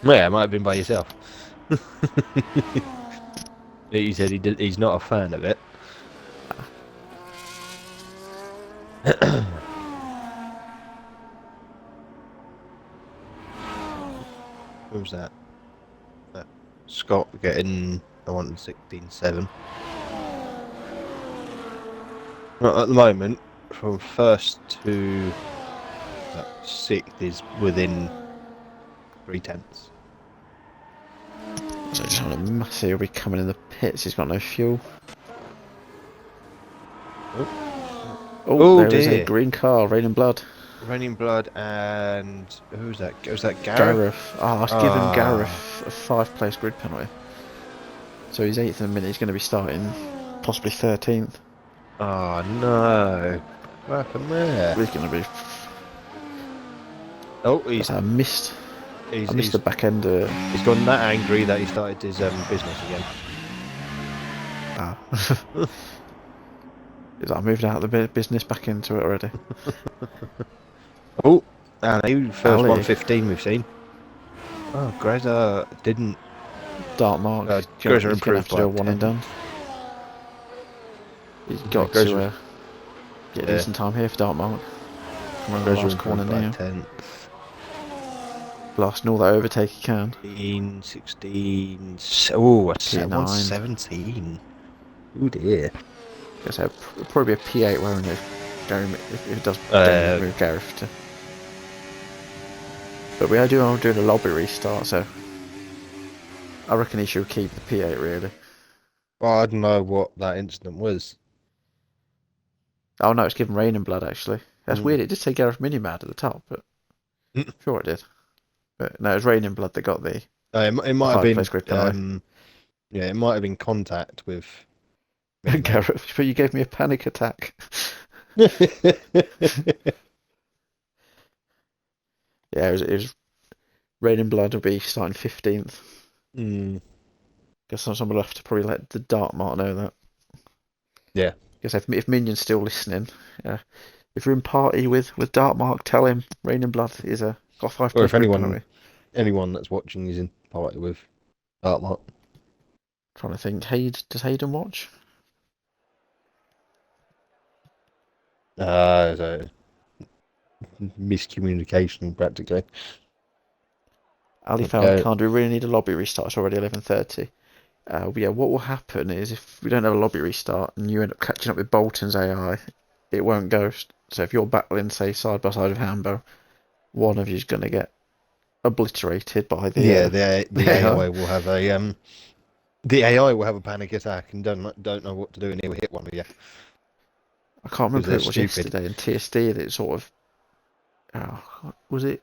Yeah, it might have been by yourself. He said he's not a fan of it. Who was that? Scott getting, I want 16.7. Well, at the moment, from 1st to 6th is within 3 tenths. So just having a massive, he'll be coming in the pits. He's got no fuel. Oh, there is a green car, Raining Blood. Raining Blood and who's that? Was that Gareth? Gareth. I've given Gareth a 5-place grid penalty. So he's 8th in a minute. He's going to be starting possibly 13th. Oh no! What happened there? He's going to be. Oh, he's I missed the back end. He's gone that angry that he started his business again. Is I moved out of the business back into it already? Oh, and first 115 we've seen. Oh, Greza didn't. Dark Mark. Greza he's going to have improved to do a by one 10. and done. He's got Greza to get decent time here for Dark Mark. Come on, Greza last corner improved by now. 10. Blasting all that overtake he can. 15, 16. Oh, that's P9. 117. Oh dear. I guess it'll probably be a P8, won't it? If it does move Gareth to. But we are doing a lobby restart, so I reckon he should keep the P8 really. Well, I don't know what that incident was. Oh no, it's given Rain and Blood actually. That's weird. It did say Gareth Minimad at the top, but sure it did. But no, it was Rain and Blood that got the. It might have been. Grid penalty. Yeah, it might have been contact with. Gareth, but you gave me a panic attack. Yeah, it was Rain and Blood will be starting 15th. Guess someone will have to probably let the Dark Mark know that. Yeah. Guess if Minion's still listening, if you're in party with Dark Mark, tell him Rain and Blood is got 5 Or if penalty. anyone that's watching is in party with Dark Mark. Trying to think, does Hayden watch? So miscommunication practically. Ali found can't do. We really need a lobby restart. It's already 11:30. Yeah, what will happen is if we don't have a lobby restart and you end up catching up with Bolton's AI, it won't go. So if you're battling, say, side by side with Hambo, one of you's going to get obliterated by the the AI will have a the AI will have a panic attack and don't know what to do and he'll hit one of you. I can't remember who it was yesterday in TSD that it sort of was it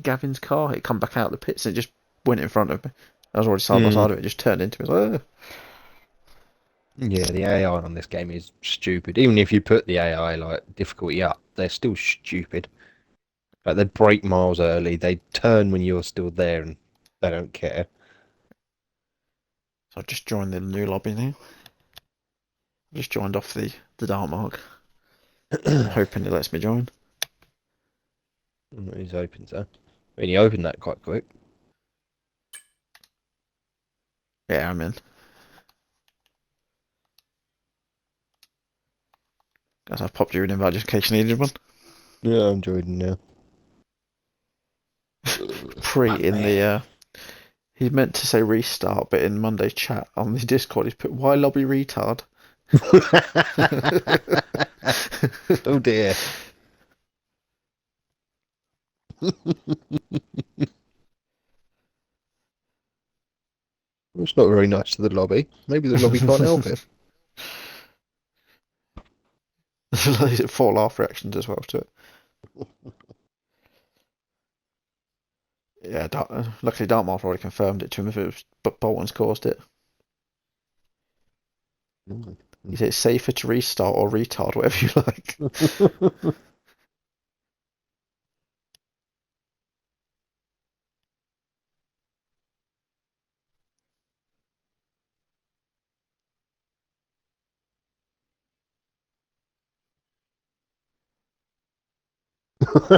Gavin's car? It come back out of the pits and it just went in front of me. I was already side by side of it, just turned into me. Like, Yeah, the AI on this game is stupid. Even if you put the AI like difficulty up, they're still stupid. Like they brake miles early, they turn when you're still there, and they don't care. So I just joined the new lobby now. Just joined off the Dark Mark. Hoping it lets me join. He's open, so. I mean, he opened that quite quick. Yeah, I'm in. As I've popped you an invite just in case you needed one. Yeah, I'm joining now. Pre in the he meant to say restart, but in Monday's chat on the Discord he's put why lobby retard. Oh dear. It's not very nice to the lobby. Maybe the lobby can't help it. Four laugh reactions as well to it. Yeah, luckily Dartmouth already confirmed it to him if it was, but Bolton's caused it. He said it's safer to restart or retard, whatever you like.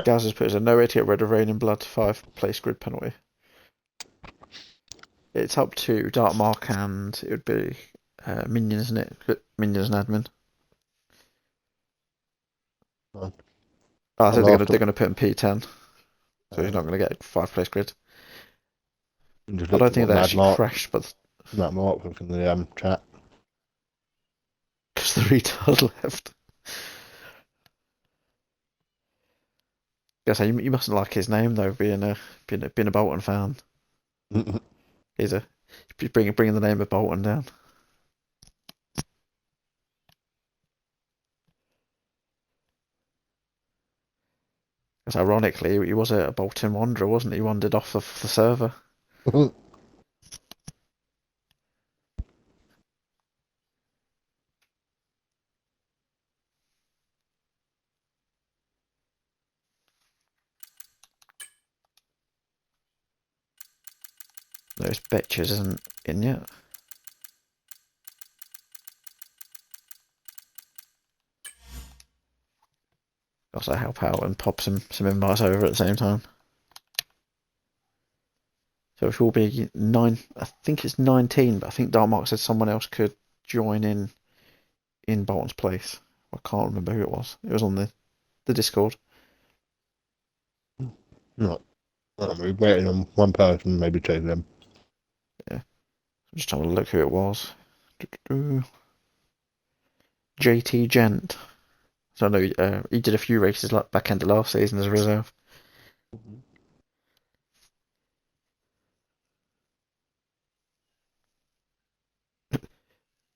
Gaz has put as a no way to get rid of Rain and Blood 5 place grid penalty. It's up to Dartmark and it would be Minion, isn't it? Minions and admin. Fine. Oh, I said I'm they're gonna put in P10, so he's not gonna get 5 place grid. just I looked don't at think what they actually crashed, but Matt Mark from the chat. because the retard left. Guess you mustn't like his name though, being a Bolton fan. He's bringing the name of Bolton down. Because ironically, he was a Bolton Wanderer, wasn't he? He wandered off of the server. Those Betches isn't in yet. Also help out and pop some invites over at the same time. So it will be 9. I think it's 19, but I think Dartmark said someone else could join in Bolton's place. I can't remember who it was. It was on the Discord. No, we're waiting on one person, maybe two of them. Yeah, I'm just trying to look who it was. JT Gent. So I know he did a few races like back end of last season as a reserve.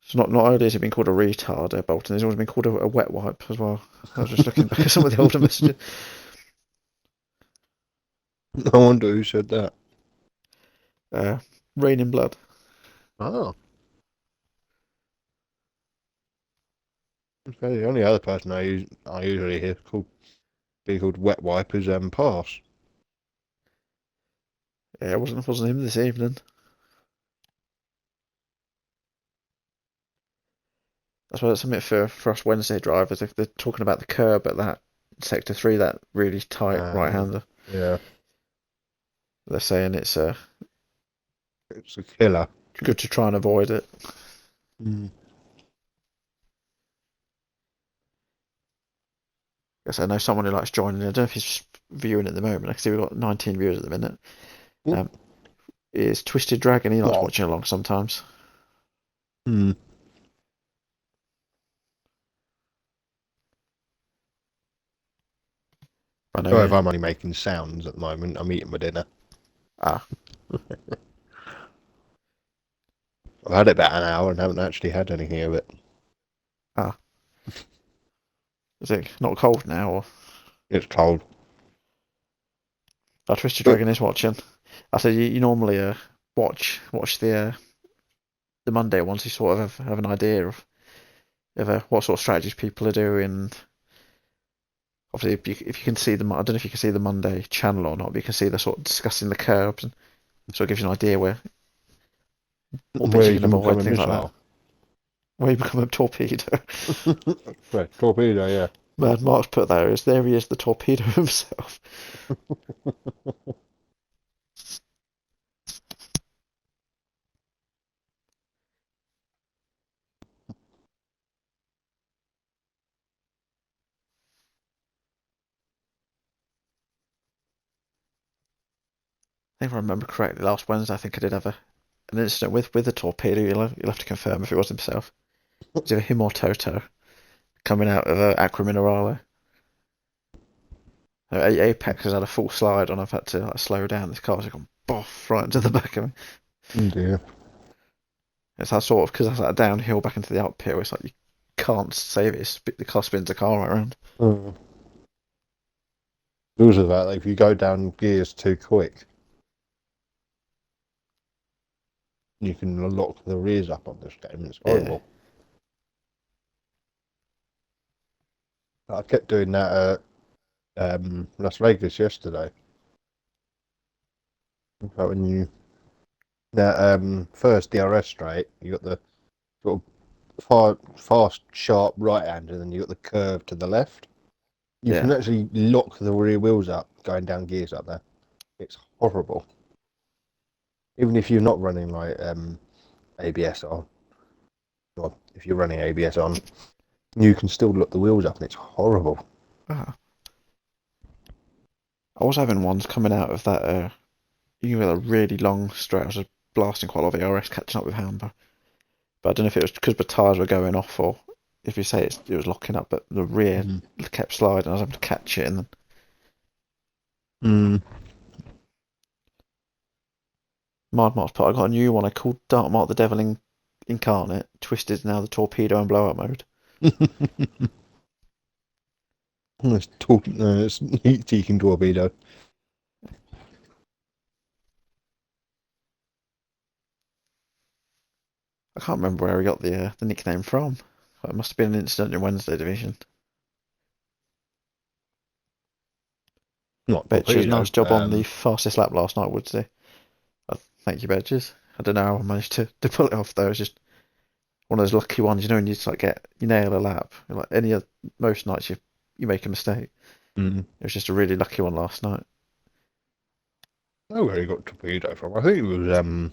So not only has he been called a retard at Bolton, he's always been called a wet wipe as well. I was just looking back at some of the older messages. I wonder who said that. Rain in Blood. Oh. Okay, the only other person I usually hear being called wet wipe is Pass. Yeah, it wasn't him this evening. That's why it's something for us Wednesday drivers. If they're talking about the curb at that sector 3, that really tight right-hander. Yeah. They're saying it's It's a killer. good to try and avoid it. Mm. Guess I know someone who likes joining. I don't know if he's viewing at the moment. I can see we've got 19 viewers at the minute. Is Twisted Dragon. He likes watching along sometimes. Mm. Sorry if I'm only making sounds at the moment. I'm eating my dinner. Ah. I've had it about an hour and haven't actually had anything of it. Ah. Is it not cold now? Or? It's cold. Twisted Dragon is watching. I said you normally watch the Monday ones. You sort of have an idea of what sort of strategies people are doing. Obviously, if you can see them, I don't know if you can see the Monday channel or not, but you can see they're sort of discussing the curbs and sort of gives you an idea what bits you can avoid, things like that. Where you become a torpedo. Right, torpedo, yeah. Mad Mark's put there he is, the torpedo himself. if I remember correctly, last Wednesday I think I did have an incident with the torpedo. You'll have to confirm if it was himself. It was either him or Toto coming out of Aqua Minerale. Apex has had a full slide and I've had to slow down. This car's gone boff right into the back of me. Oh dear. It's that sort of, because that's that downhill back into the uphill. It's like you can't save it. The car spins the car right around. Rules of that, like, if you go down gears too quick, you can lock the rears up on this game. It's horrible. I kept doing that at Las Vegas yesterday. But when you that first DRS straight, you got the sort of fast, sharp right hand, and then you got the curve to the left. You can actually lock the rear wheels up going down gears up there. It's horrible. Even if you're not running like ABS on, or if you're running ABS on, you can still lock the wheels up, and it's horrible. I was having ones coming out of that. You get a really long straight. I was blasting quite a lot of ERS catching up with Hamber. But I don't know if it was because the tyres were going off or if you say it was locking up, but the rear kept sliding. I was able to catch it and then. Mardmark's part. I got a new one I called Darkmark the Devil Incarnate. Twisted now the torpedo and blowout mode. It's heat-seeking torpedo. I can't remember where he got the nickname from. It must have been an incident in Wednesday division. Not Betches, torpedo. nice job on the fastest lap last night, would say. Thank you, Betches. I don't know how I managed to pull it off though. It's just one of those lucky ones, you know, and you just you nail a lap. Like most nights you make a mistake. It was just a really lucky one last night. I know where he got torpedo from. I think it was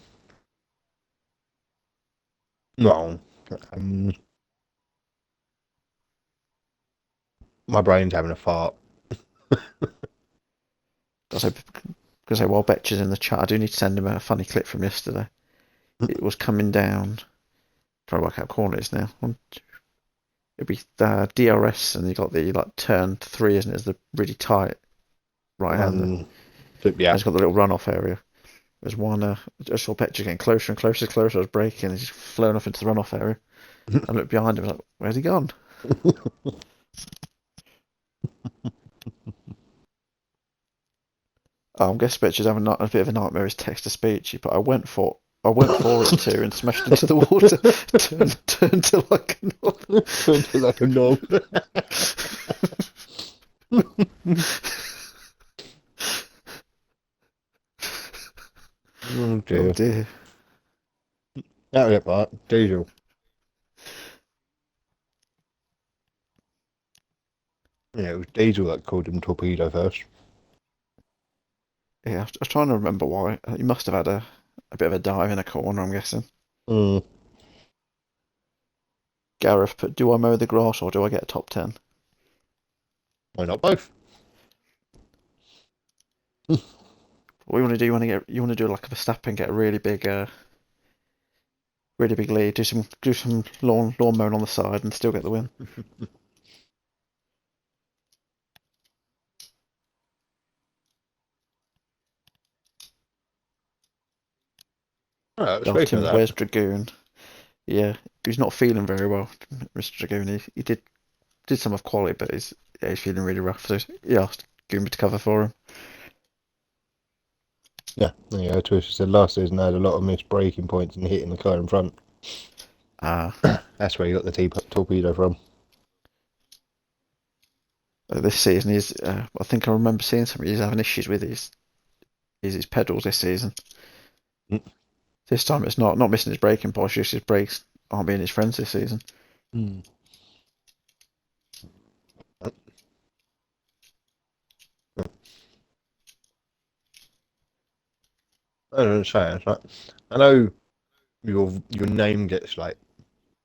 no. My brain's having a fart. Because while Betch is in the chat, I do need to send him a funny clip from yesterday. It was coming down. Trying to work out corner it is now. It'd be DRS, and you got the turn 3, isn't it? It's the really tight right hand. Yeah. It's got the little runoff area. There's one. I saw Betch getting closer and closer, closer. I was braking, and he's just flown off into the runoff area. I looked behind him, I was like, "Where's he gone?" I'm guessing Betch is having a bit of a nightmare. His text to speech, but I went for it too and smashed into the water. Turned to like a knob. Turned to like a knob. Oh dear. Oh dear. That was it, Bart. Diesel. Yeah, it was Diesel that called him torpedo first. Yeah, I was trying to remember why. He must have had a bit of a dive in a corner, I'm guessing. Gareth put, do I mow the grass or do I get a top 10? Why not both? What you want to do? You want to do like a Verstappen, get a really big lead, do some lawn mowing on the side, and still get the win. Speaking of that, Where's Dragoon? Yeah, he's not feeling very well, Mr. Dragoon. He did some of quality, but he's feeling really rough. So he asked Goomba to cover for him. yeah, Twisha said last season they had a lot of missed braking points and hitting the car in front. That's where you got the torpedo from. This season, I think I remember seeing something. He's having issues with his pedals this season. This time it's not missing his braking points, just his brakes aren't being his friends this season. I don't say it's like, I know your name gets like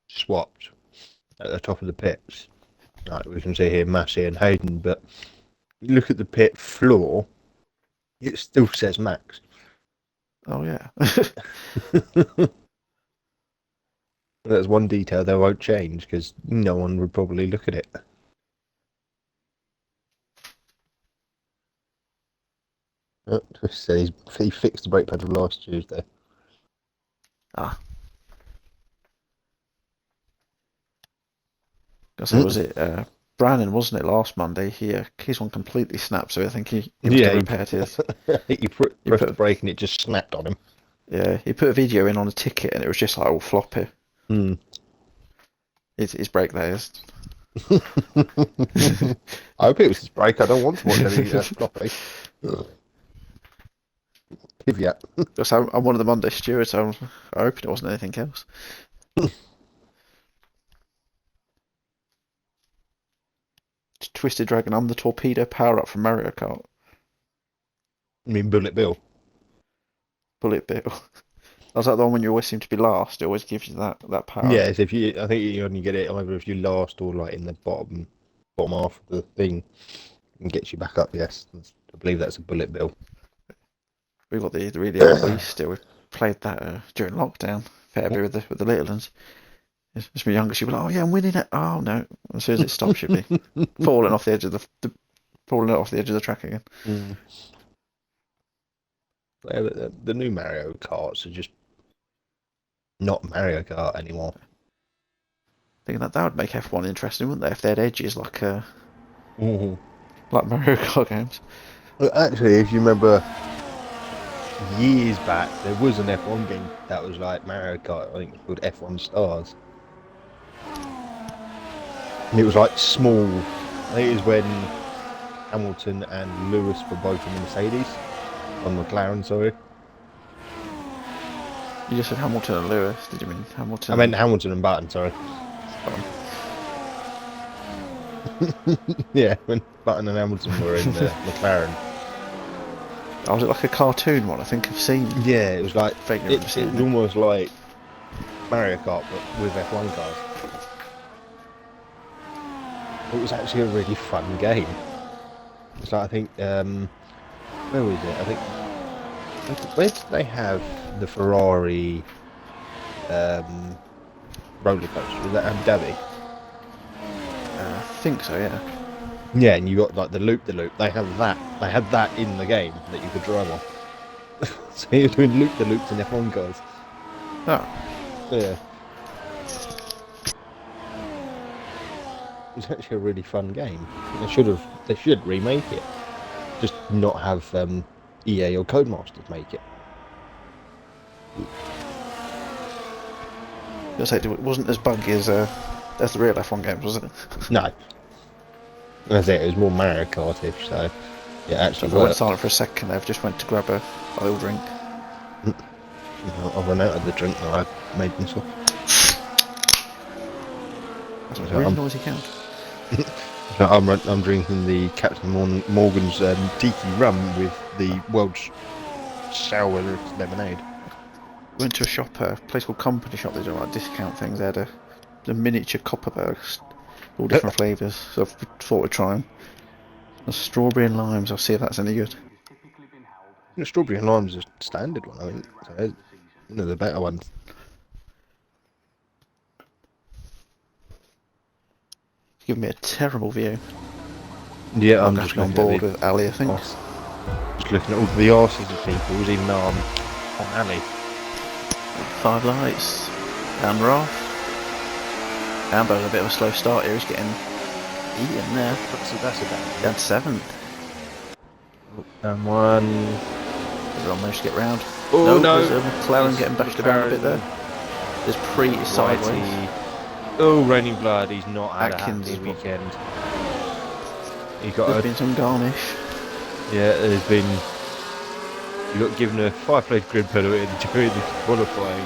swapped at the top of the pits. Like we can see here Massey and Hayden, but you look at the pit floor, it still says Max. Oh yeah. That's one detail they won't change because no one would probably look at it. Oh, so he fixed the brake pedal last Tuesday. Ah. I say, was it Brandon, wasn't it, last Monday? His one completely snapped, so I think he must have repaired his. He He pressed the put brake and it just snapped on him. Yeah, he put a video in on a ticket and it was just like all floppy. Hmm. His brake that is. I hope it was his brake. I don't want to watch any floppy. Caveat. Just I'm one of the Monday stewards, so I hope it wasn't anything else. Twisted Dragon, I'm the torpedo power up from Mario Kart. I mean, Bullet Bill. Bullet Bill. I was like the one when you always seem to be last. It always gives you that power. Yes, I think you only get it either if you last or like in the bottom half of the thing, and gets you back up. Yes, I believe that's a Bullet Bill. We got the really old beast still. We played that during lockdown. Fair bit with the little ones. It's my younger. She'd be like, "Oh yeah, I'm winning it." Oh no! As soon as it stops, she'd be falling off the edge of the track again. Mm. Yeah, the new Mario Karts are just not Mario Kart anymore. Thinking that would make F1 interesting, wouldn't they? If they had edges like Mm-hmm. like Mario Kart games. Well, actually, if you remember years back, there was an F1 game that was like Mario Kart. I think it was called F1 Stars. And it was like small. I think it was when Hamilton and Lewis were both in the Mercedes. On McLaren, sorry. You just said Hamilton and Lewis. Did you mean Hamilton? I meant Hamilton and Button, sorry. Yeah, when Button and Hamilton were in McLaren. Oh, was it like a cartoon one? I think I've seen. Yeah, it was like Vaguely it was almost like Mario Kart, but with F1 cars. It was actually a really fun game. It's like I think where was it? I think where did they have the Ferrari roller coaster? Was that Abu Dhabi? I think so. Yeah. Yeah, and you got like the loop. They had that. They had that in the game that you could drive on. So you're doing loop in F1 cars. Oh. Yeah. It's actually a really fun game. They should remake it. Just not have EA or Codemasters make it. It wasn't as buggy as the real F1 games, was it? No. That's it. It was more Mario Kart-ish, so yeah, actually. I went silent for a second. I just went to grab a oil drink. I ran out of the drink that I made myself. That's a really noisy count. I'm drinking the Captain Morgan's tiki rum with the world's sour lemonade. Went to a shop, a place called Company Shop. They do like discount things. They had a miniature Copperbergs, all different flavours. So I thought we'd try them. The strawberry and limes. I'll see if that's any good. The strawberry and lime's a standard one, I think. So, one of the better ones. Give me a terrible view. Yeah, I'm just on board with Ali, I think. Just looking at all the arses of people, even though I'm on Ali. 5 lights. And we're off. Amber's a bit of a slow start here. He's getting eaten there. That's a bad. Down to 7th. And one. Everyone managed to get round. Oh no! There's McLaren getting bashed around a bit there. There's Pre sideways. Oh, Raining Blood, he's not had Atkins a happy is weekend. There's been some garnish. Yeah, there's been. You got given a 5-plate grid penalty during the qualifying,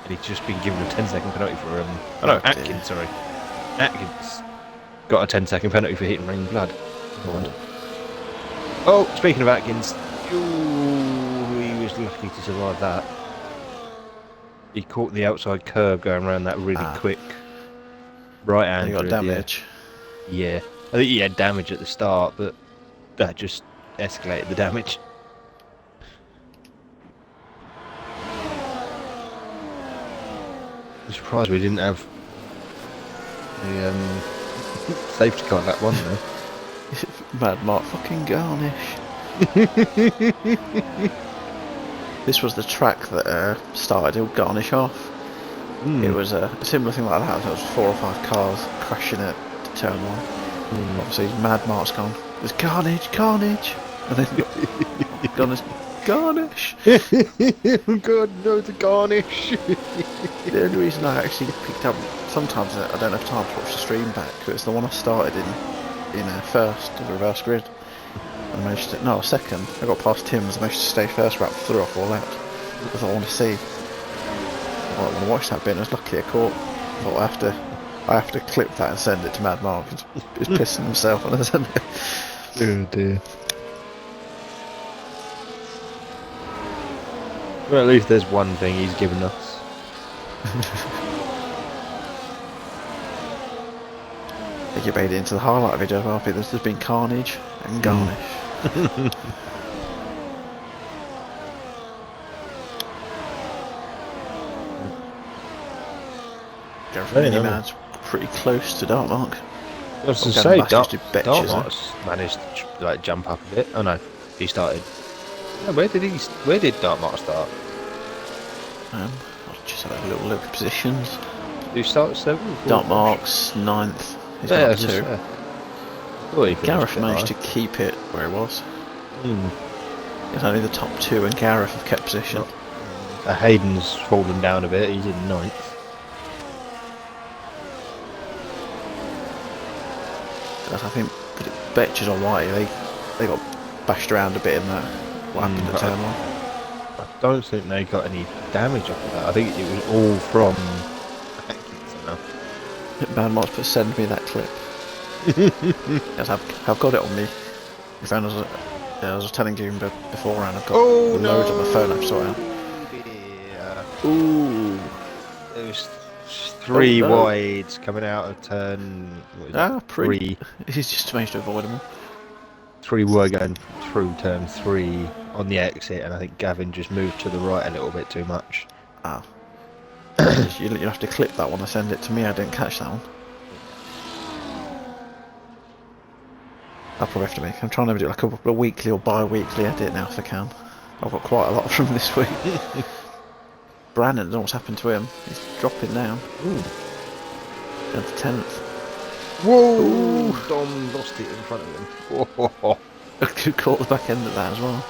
and he's just been given a 10-second penalty for Atkins, sorry. Atkins got a 10-second penalty for hitting Raining Blood. Oh, speaking of Atkins, he was lucky to survive that. He caught the outside curve going around that really quick right-hander. He got damage. Yeah, I think he had damage at the start, but that just escalated the damage. I'm surprised we didn't have the safety car that one though. Mad Mark fucking Garnish. This was the track that started to Garnish off. It was a similar thing like that. There was 4 or 5 cars crashing at turn 1. Obviously, Mad Mark's gone. There's carnage, carnage, and then gone as Garnish. God, no, the Garnish. The only reason I actually picked up, sometimes I don't have time to watch the stream back, but it's the one I started in first, the reverse grid. And I managed to, no, second. I got past Tim's, I managed to stay first wrap through off all laps. Because I want to see. I want to watch that bit, and I was lucky I caught. I thought I have to clip that and send it to Mad Mark. He's pissing himself when I send it. Oh dear. Well, at least there's one thing he's given us. I think you made it into the highlight video as well. There's been carnage and Garnish. Gareth Miniman's pretty close to Dark Mark. I was to say, Dartmark's managed to like jump up a bit. Oh no, he started. Yeah, where did Dartmark start? I'll just have a little look at positions. Did he start 7th? Dark Mark's 9th. He's Yeah, got 2. Gareth managed to keep it where he was. It's only the top 2 and Gareth have kept position. Hayden's fallen down a bit. He's in 9th. I think Betches or Whitey, they got bashed around a bit in that. What happened at turn 1? I don't think they got any damage off of that. I think it was all from Atkinson. Mad Mark's put send me that clip. Yes, I've got it on me. My phone was, I was telling you beforehand, I've got loads on my phone I've sorted out. Ooh. There was 3 wides coming out of turn. Pretty. He's just managed to avoid them all. 3 were going through turn 3 on the exit, and I think Gavin just moved to the right a little bit too much. Ah. You'll have to clip that one and send it to me. I didn't catch that one. I'll probably have to make. I'm trying to do like a weekly or bi-weekly edit now if I can. I've got quite a lot from this week. Brandon, I don't know what's happened to him. He's dropping down. Ooh. Down to 10th. Whoa! Ooh. Dom lost it in front of him. Whoa. Who caught the back end of that as well?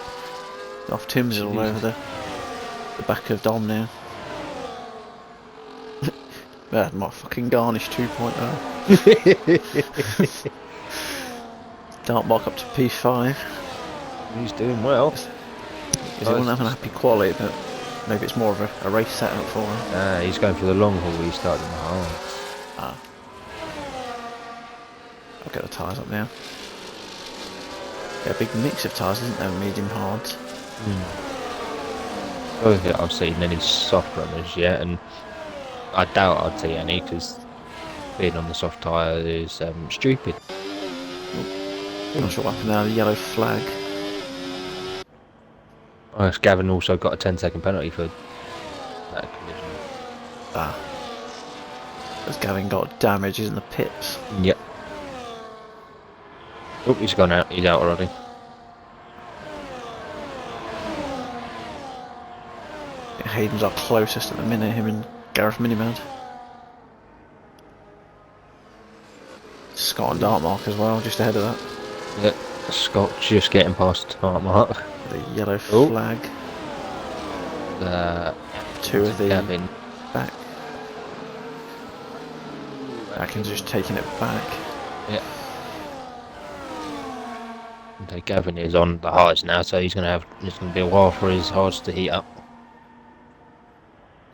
Off Tim's all over the back of Dom now. Mad Mark fucking Garnish 2.0. Dark Mark up to P5. He's doing well. He won't have an happy quality, but maybe it's more of a race setup for him. He's going for the long haul. He started in the hard. I'll get the tyres up now. Yeah, a big mix of tyres, isn't there? Medium hards. I don't think I've seen any soft runners yet, and I doubt I'd see any because being on the soft tyre is stupid. I'm not sure what happened now. The yellow flag. Oh, Gavin also got a 10-second penalty for that collision. Has Gavin got damages in the pits? Yep. Oh, he's gone out. He's out already. Yeah, Hayden's our closest at the minute, him and Gareth Miniman. Scott and Dartmark as well, just ahead of that. Yep. Scott just getting past Dartmark. The yellow flag. 2 of the Gavin. back. Atkins just taking it back. Yeah. Okay, Gavin is on the hards now, so it's gonna be a while for his hards to heat up.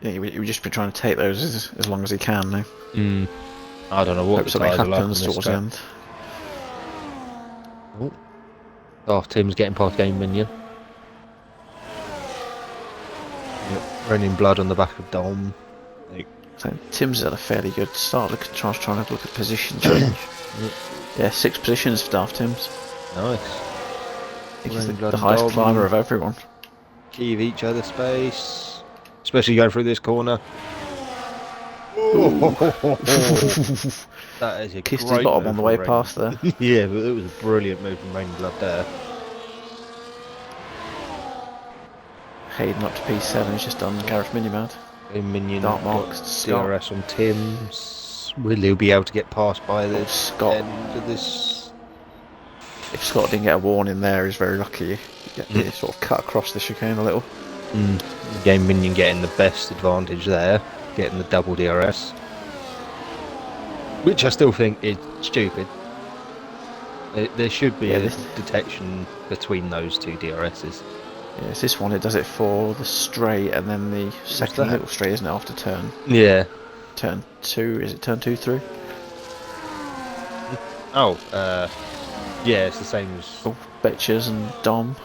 Yeah, he would just be trying to take those as long as he can now. I don't know what Hope the something tyres are like on happens this towards track. the end. Oh, Tim's getting past Game Minion. Yep, raining blood on the back of Dom. So Tim's had a fairly good start. Look, trying to look at position change. Yeah, 6 positions for Daft Tim's. Nice. I think he's the highest climber of everyone. Give each other space, especially going through this corner. Oh, that is a Kissed his great bottom move on the from way Rain. past there. Yeah, but it was a brilliant move from Rain Blood there. Hayden up to P7, he's just done Gareth Minimad. A minion Dark got marks to Scott. DRS on Tim's. Will he be able to get past by the Scott. end of this? If Scott didn't get a warning there, he's very lucky. He sort of cut across the chicane a little. Game minion getting the best advantage there, getting the double DRS. Which I still think is stupid. There should be a detection between those two DRSs. Yeah, it's this one, it does it for the straight and then the second little straight, isn't it, after turn? Yeah. Turn 2, is it turn 2, 3? Oh, yeah, it's the same as... Oh, Betches and Dom.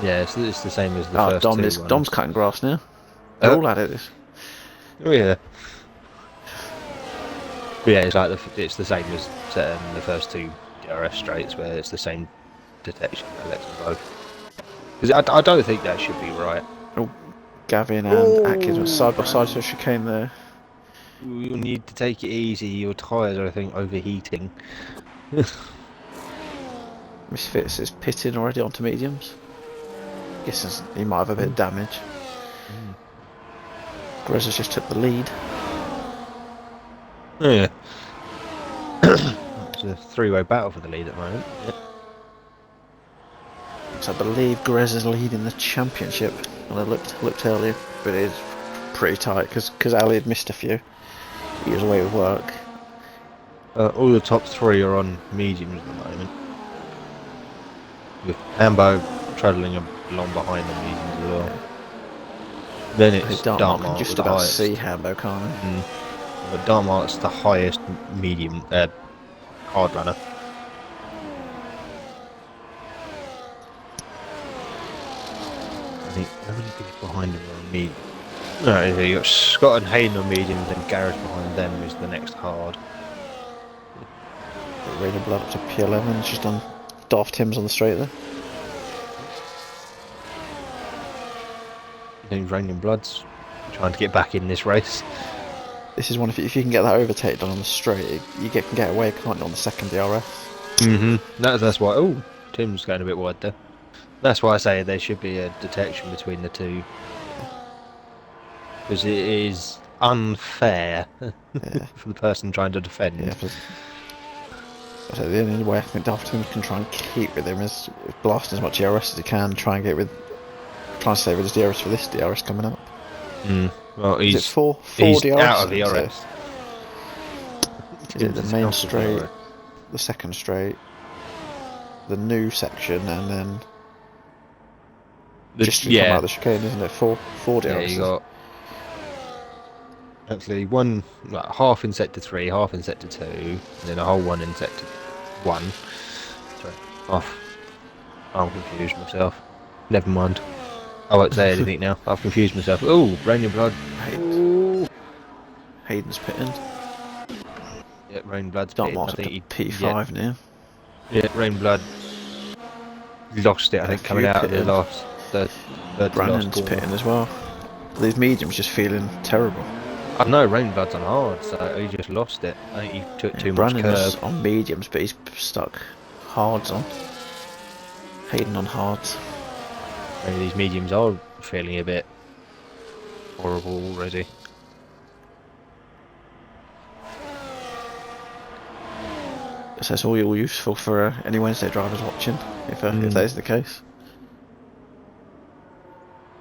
Yeah, it's the same as the first Dom two is, ones. Dom's cutting grass now. They're all at it. Oh yeah. But yeah, it's like it's the same as the first two DRS straights, where it's the same detection that lets them both. Because I don't think that should be right. Oh, Gavin and Atkins went side by side, so chicane there. You need to take it easy. Your tyres are, I think, overheating. Misfits is pitting already onto mediums. Guess he might have a bit of damage. Grezza's just took the lead. Oh, yeah. It's a three-way battle for the lead at the moment. Yeah. So I believe Grezza's leading the championship. And I looked earlier, but it is pretty tight because Ali had missed a few. He was away with work. All the top three are on mediums at the moment. With Hambo travelling along behind the mediums as well. Then it's Dartmark can just with the about highest. see Hambo, can't I? But Dartmark's the highest medium hard runner. I think how many people behind him are on medium? No, you got Scott and Hayden on mediums, and Gareth behind them is the next hard. Rain of Blood up to P11. She's done Daft Tim's on the straight there. I think Rain and Blood's trying to get back in this race. This is one, if you can get that overtake done on the straight, you can get away, can't you, on the second DRS? That's why. Oh, Tim's going a bit wide there. That's why I say there should be a detection between the two, because it is unfair for the person trying to defend. Yeah, so the only way I think Daft Tim can try and keep with him is blasting as much DRS as he can, try and stay with his DRS for this DRS coming up. Well, he's four he's DRS out of the DRS. So. Is it the main straight, the second straight, the new section, and then just come out of the chicane, isn't it? Four DRS. Yeah, you got actually one, like, half in sector 3, half in sector 2, and then a whole one in sector 1. Sorry, half. I'm confused myself. Never mind. I won't say anything now. I've confused myself. Oh, Rain of Blood. Hayden's pitting. Yeah, Rain Blood's pitting. I think he P5 now. Yeah, Rain Blood lost it. I think coming out of the last third. Brandon's pitting as well. These mediums just feeling terrible. I know Rain Blood's on hard, so he just lost it. I think he took too much curb. Brandon's on mediums, but he's stuck hards on. Hayden on hards. Maybe these mediums are feeling a bit horrible already. So it's all useful for any Wednesday drivers watching, if that is the case.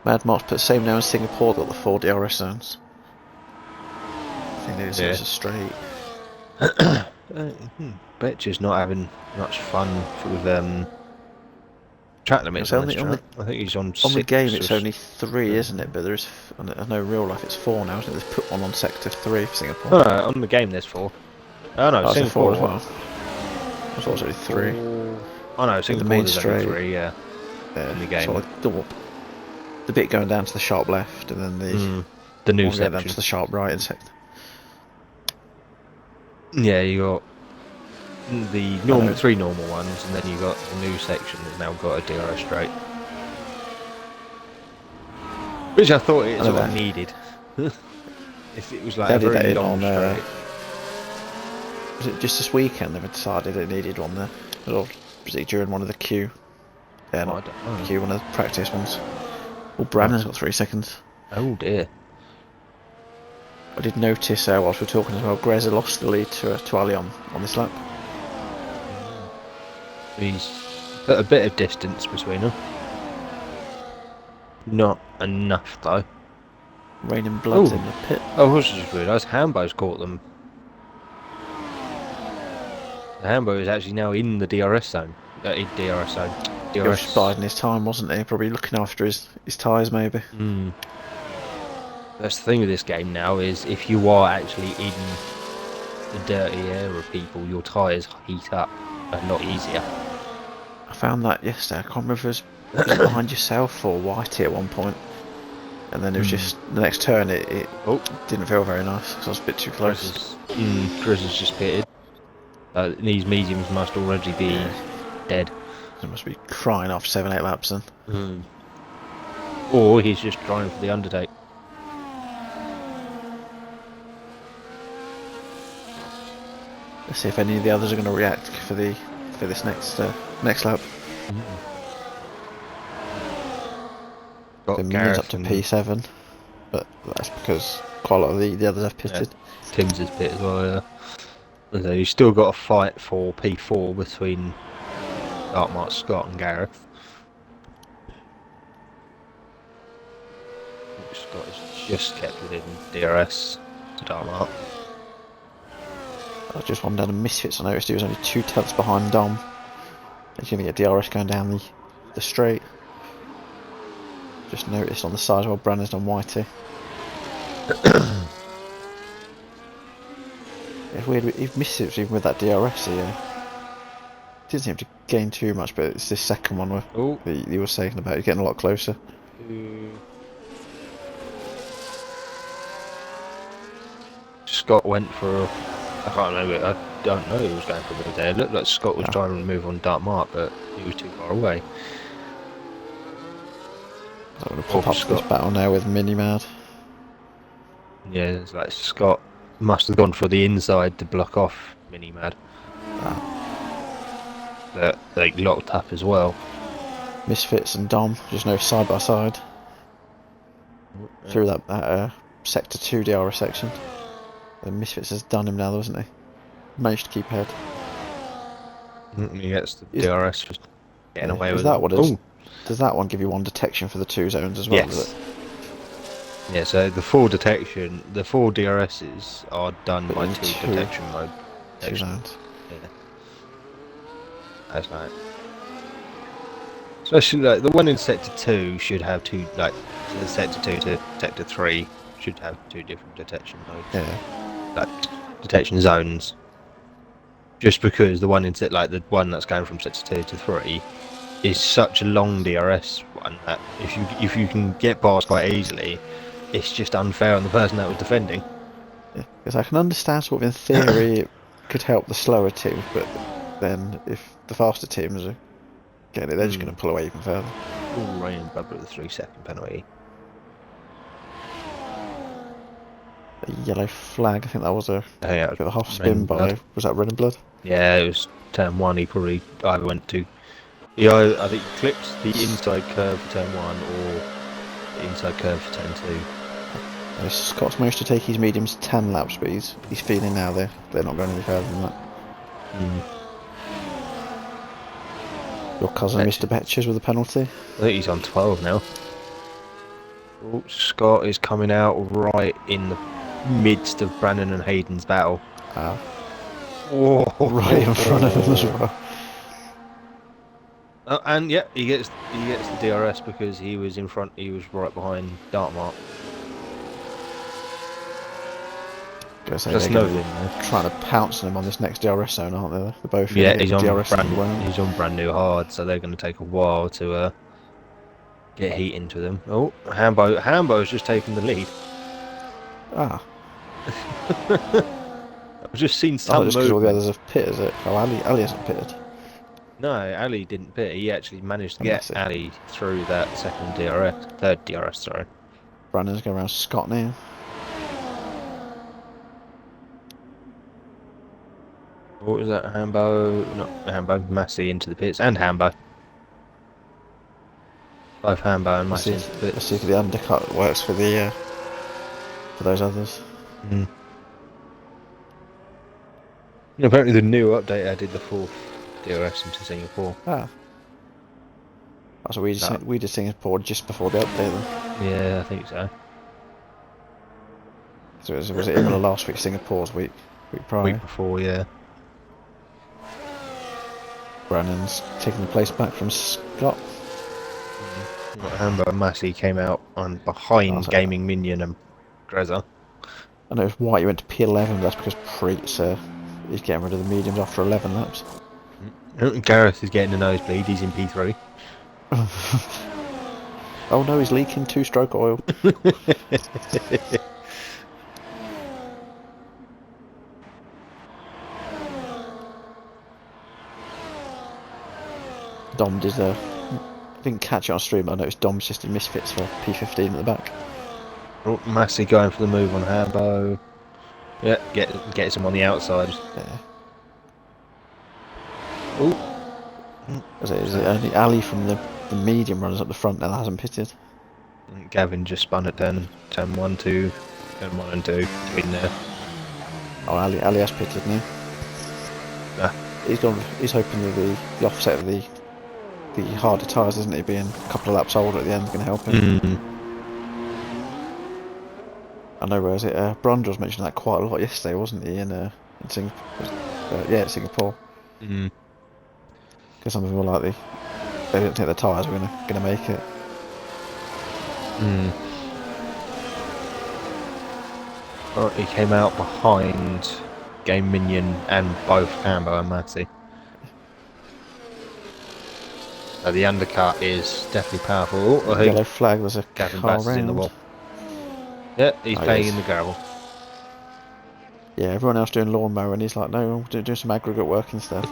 Mad Mark's put the same now in Singapore, got the 4 DRS zones. I think there's a straight. Betcher's not having much fun with track limits on this track. I think he's on 6. On the game it's only 3, isn't it? But there's, I know in real life it's 4 now, isn't it? They've put one on sector 3 for Singapore. Oh, no, on the game there's 4. Oh no, Singapore 4 as well. I thought it was only 3. Oh no, Singapore the main there's straight. only 3, yeah. In the game. So the bit going down to the sharp left, and then the new one section. down to the sharp right in sector. Yeah, you got the normal 3 normal ones, and then you got the new section that's now got a DRS straight, which I thought it sort of needed. If it was like They a did that very in long on, straight. was it just this weekend they decided it needed one there? Or was it during one of the queue? Yeah, I not don't know. queue, one of the practice ones. Well, Brandon's got 3 seconds. Oh dear. I did notice whilst we were talking as well, Greza lost the lead to Ali on this lap. He's put a bit of distance between them. Not enough though. Raining Blood's Ooh. in the pit. Oh, I just realised Hambo's caught them. Hambo is actually now in the DRS zone. In DRS zone. He was DRS. just biding his time, wasn't he? Probably looking after his tyres, maybe. That's the thing with this game now is if you are actually in the dirty air of people, your tyres heat up a lot easier. I found that yesterday. I can't remember if it was behind yourself or Whitey at one point. And then it was just the next turn. It didn't feel very nice because I was a bit too close. Chris has just pitted. These mediums must already be dead. He must be crying after 7-8 laps then. Or he's just trying for the undertake. Let's see if any of the others are going to react for this next lap. The Minion's up to P7, but that's because quite a lot of the others have pitted. Yeah, Tim's has pit as well, yeah. So you've still got a fight for P4 between Dartmouth, Scott and Gareth. Scott has just kept within DRS to Dartmouth. I just one down to Misfits. I noticed he was only 2 tenths behind Dom. He's going to get DRS going down the straight. Just noticed on the side while Brandon's done Whitey. It's weird, he missed it even with that DRS here. Didn't seem to gain too much, but it's this second one where he was saying about he's getting a lot closer. Scott went for I can't remember, I don't know who was going for it there. It looked like Scott was trying to move on Dartmouth, but he was too far away. I'm going to pop up this battle now with Mini-Mad. Yeah, it's like Scott must have gone for the inside to block off Mini-Mad. But they locked up as well. Misfits and Dom just no side by side through that sector 2 DRS section. The Misfits has done him now, hasn't he? Managed to keep ahead. He gets the DRS just getting away with it. Does that one give you one detection for the 2 zones as well? Yes. Does it? Yeah, so the 4 detection, the 4 DRSs are done by 2 detection mode. 2 zones. Yeah. That's right. Especially like the one in sector 2 should have 2, like the sector 2 to sector 3 should have 2 different detection modes. Yeah. Like detection zones. Just because the one in the one that's going from sector 2 to 3 is such a long DRS one that if you can get past quite easily, it's just unfair on the person that was defending. Yeah, because I can understand sort of in theory it could help the slower teams, but then if the faster teams are getting it, they're just going to pull away even further. Ooh, Ryan Bubba with a 3-second penalty. A yellow flag, I think that was a half spin by, was that Red and Blood? Yeah, it was turn 1, he probably either went to, I think he clipped the inside curve for turn 1 or the inside curve for turn 2. Scott's managed to take his mediums 10 laps, but he's feeling now they're not going any further than that. Your cousin Mr. Betches with a penalty. I think he's on 12 now. Oh, Scott is coming out right in the midst of Brandon and Hayden's battle. Right in front of him as well. And yeah, he gets the DRS because he was in front. He was right behind Dartmouth. That's trying to pounce on him on this next DRS zone, aren't they? They're both he's on brand new hard, so they're going to take a while to get heat into them. Oh, Hambo's just taken the lead. I've just seen some just because all the others have pit, is it? Oh, Ali hasn't pitted. No, Ali didn't pit. He actually managed to get Ali through that third DRS, sorry. Brandon's going around Scott now. What was that? Hambo, not Hambo, Massey into the pits, and Hambo. Both Hambo and Let's see, Massey into the let's see if pits. the undercut works for the for those others. Mm. Apparently, the new update added the fourth DRS into Singapore. Ah, that's what we did Singapore just before the update then. Yeah, I think so. So was it Imola last week, Singapore's week prior? Week before, yeah. Brannon's taking the place back from Scott. Hambo and Massey came out on behind Gaming Minion and Grezza. I know if White went to P11, but that's because Preet's he's getting rid of the mediums after 11 laps. Gareth is getting a nosebleed, he's in P3. Oh no, he's leaking 2-stroke oil. Dom did I didn't catch it on stream, but I noticed Dom's just in misfits for P15 at the back. Oh, Massey going for the move on Hambo. Yeah, gets him on the outside. Yeah. Oh, Is it only Ali from the medium runners up the front now that hasn't pitted? Gavin just spun at turn 1, 2, turn 1 and 2 in there. Oh, Ali has pitted now. Yeah. He's hoping that the offset of the harder tyres, isn't he? Being a couple of laps older at the end is going to help him. Mm. I know. Where is it? Brundle mentioned that quite a lot yesterday, wasn't he? In Singapore. Yeah, Singapore. Mm. Because some of them were like they didn't think the tyres were going to make it. Mm. Oh, he came out behind Game Minion and both Hambo and Matsy. So the undercut is definitely powerful. I think Yellow flag. There's a Gavin car Bass is in the round. wall. Yeah, he's playing Yes. in the gravel. Yeah, everyone else doing lawnmower, and he's like, no, I'm doing some aggregate work instead.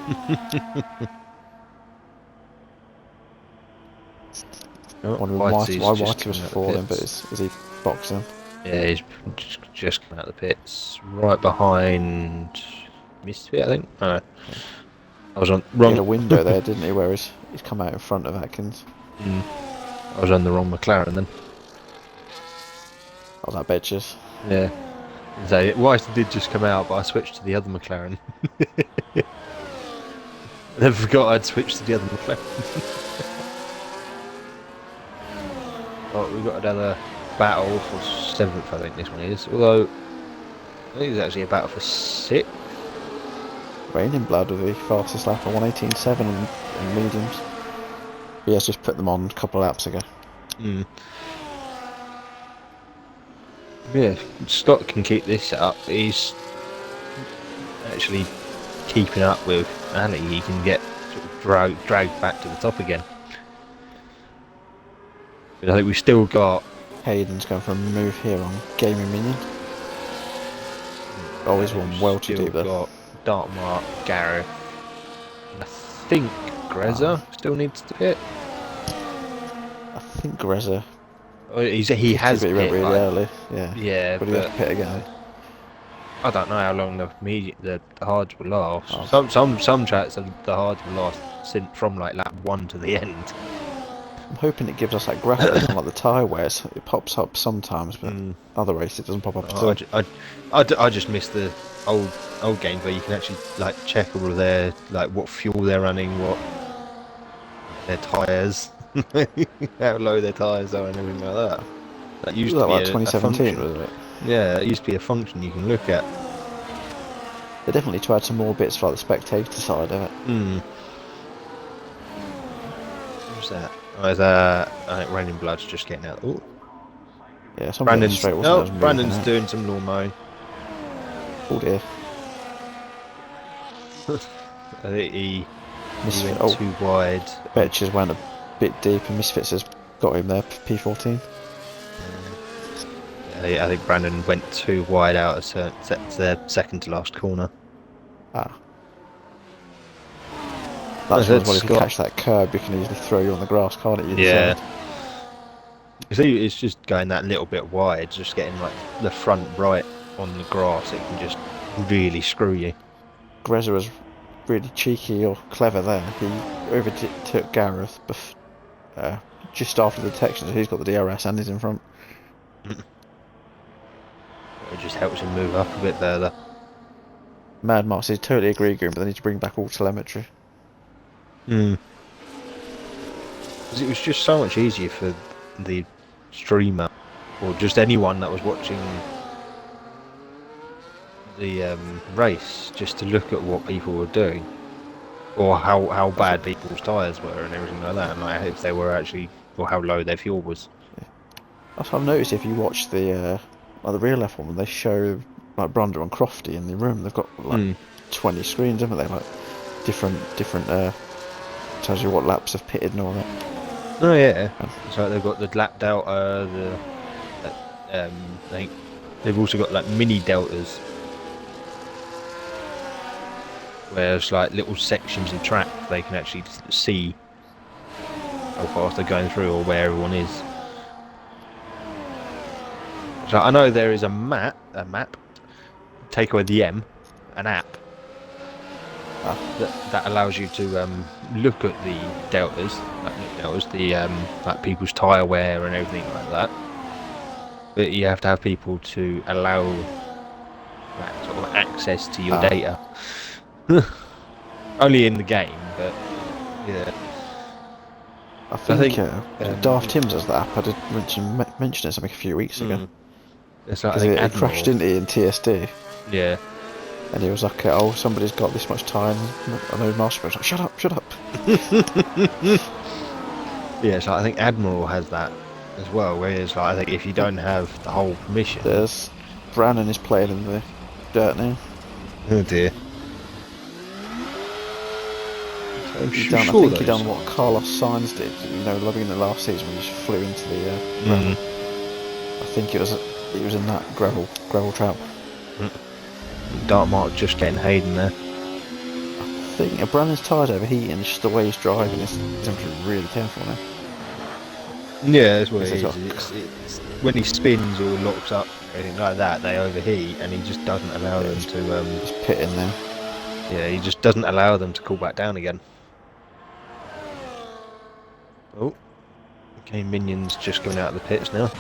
Wondering why Whitey was falling, but is he boxing? Yeah, he's just come out of the pits, right behind Misfit, I think. I don't know. I was on He wrong. had a window there, didn't he? Where he's come out in front of Atkins. I was on the wrong McLaren then. Oh, that bitches. Yeah. So White did just come out, but I switched to the other McLaren. I forgot I'd switched to the other McLaren. Oh, we've got another battle for 7th, I think this one is. Although, I think it's actually a battle for 6th. Raining Blood with the fastest lap of 1:18.7 in mediums. He has just put them on a couple of laps ago. Mm. Yeah, Scott can keep this up. He's actually keeping up with Ali. He can get sort of dragged back to the top again. But I think we've still got. Hayden's going for a move here on Gaming Minion. Oh, he's won well to do Still there. got Dartmark, Gareth, and I think Grezza still needs to hit. I think Grezza. He has But he went hit, really like, early. Yeah. yeah, But he has to pit again. I don't know how long the hards will last. Oh. Some tracks the hards will last from like lap 1 to the end. I'm hoping it gives us that graphic on like the tyre wear. It pops up sometimes, but other races it doesn't pop up at all. I just miss the old games where you can actually like check all of their like what fuel they're running, what their tyres, how low their tyres are, and everything like that. That used to be like a 2017, function. was it? Yeah, it used to be a function you can look at. They definitely tried some more bits for like the spectator side of it. Who's that? I think Raining Blood's just getting out. Ooh. Yeah, somebody straight wasn't Brandon's doing some lawn mowing. Oh dear. I think he Misfit. went too wide. Betches went a bit deep, and Misfits has got him there. P14. I think Brandon went too wide out of their second to last corner. Ah. That's what if you catch that curb, you can easily throw you on the grass, can't it? Yeah. You see, it's just going that little bit wide, just getting like the front right on the grass. It can just really screw you. Grezza was really cheeky or clever there. He overtook Gareth just after the detection, so he's got the DRS and he's in front. It just helps him move up a bit further. Mad Max, I totally agree with him, but they need to bring back all telemetry. Because it was just so much easier for the streamer or just anyone that was watching the race just to look at what people were doing or how bad people's tyres were and everything like that, and like if they were actually, or how low their fuel was. That's what I've noticed. If you watch the real F1, when they show like Brunder and Crofty in the room, they've got like 20 screens, haven't they? Like different tells you what laps have pitted and all that. Oh yeah, so they've got the lap delta, I think they've also got like mini deltas, where it's like little sections of track they can actually see how fast they're going through or where everyone is. So I know there is a map, take away the M, an app that allows you to look at the deltas, like people's tyre wear and everything like that. But you have to have people to allow that sort of access to your data. Only in the game, but yeah. I think Daft Tim's has that app. I did mention it something a few weeks ago. It's like, Because it crashed, didn't it, in TSD? Yeah. And he was like, oh, somebody's got this much time. I know Master was like, shut up. Yeah, so I think Admiral has that as well, whereas like, I think if you don't have the whole permission... There's... Brannon is playing in the dirt now. Oh dear. I think he done what Carlos Sainz did, like in the last season when he just flew into the gravel. I think it was in that gravel trap. Dark Mark just getting Hayden there. I think Brandon's tyres overheating, it's just the way he's driving, he's having to be really careful now. Yeah, that's what it is. It's when he spins or locks up or anything like that, they overheat, and he just doesn't allow them to... He's pitting there. Yeah, he just doesn't allow them to cool back down again. Oh. Okay, Minion's just coming out of the pits now.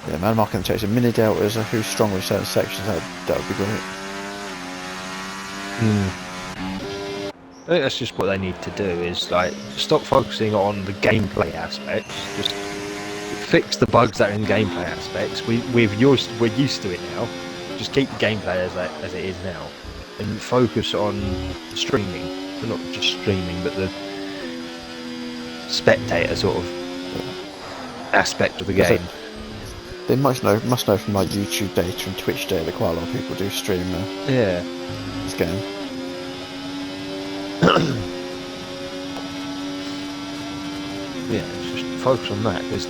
Yeah, man, marking the chase. A mini deltas who's strong with certain sections, that would be great. I think that's just what they need to do, is like stop focusing on the gameplay aspects, just fix the bugs that are in gameplay aspects. We're used to it now. Just keep the gameplay as it is now, and focus on streaming. Well, not just streaming, but the spectator sort of aspect of the game. They must know from like YouTube data and Twitch data that quite a lot of people do stream this game. Yeah, just focus on that, because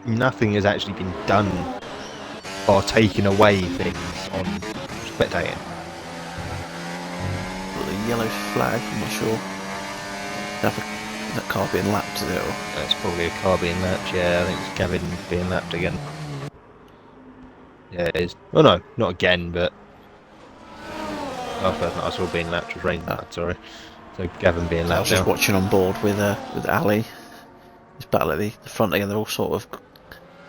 nothing has actually been done or taken away things on spectating. Got the yellow flag, I'm not sure. That car being lapped, is it? Or? That's probably a car being lapped, yeah, I think it's Gavin being lapped again. Yeah, it is. Oh no, not again, but... Last person I saw being lapped was Rain, sorry. So Gavin being lapped. I was just watching on board with Ali. This battle at the front again, they're all sort of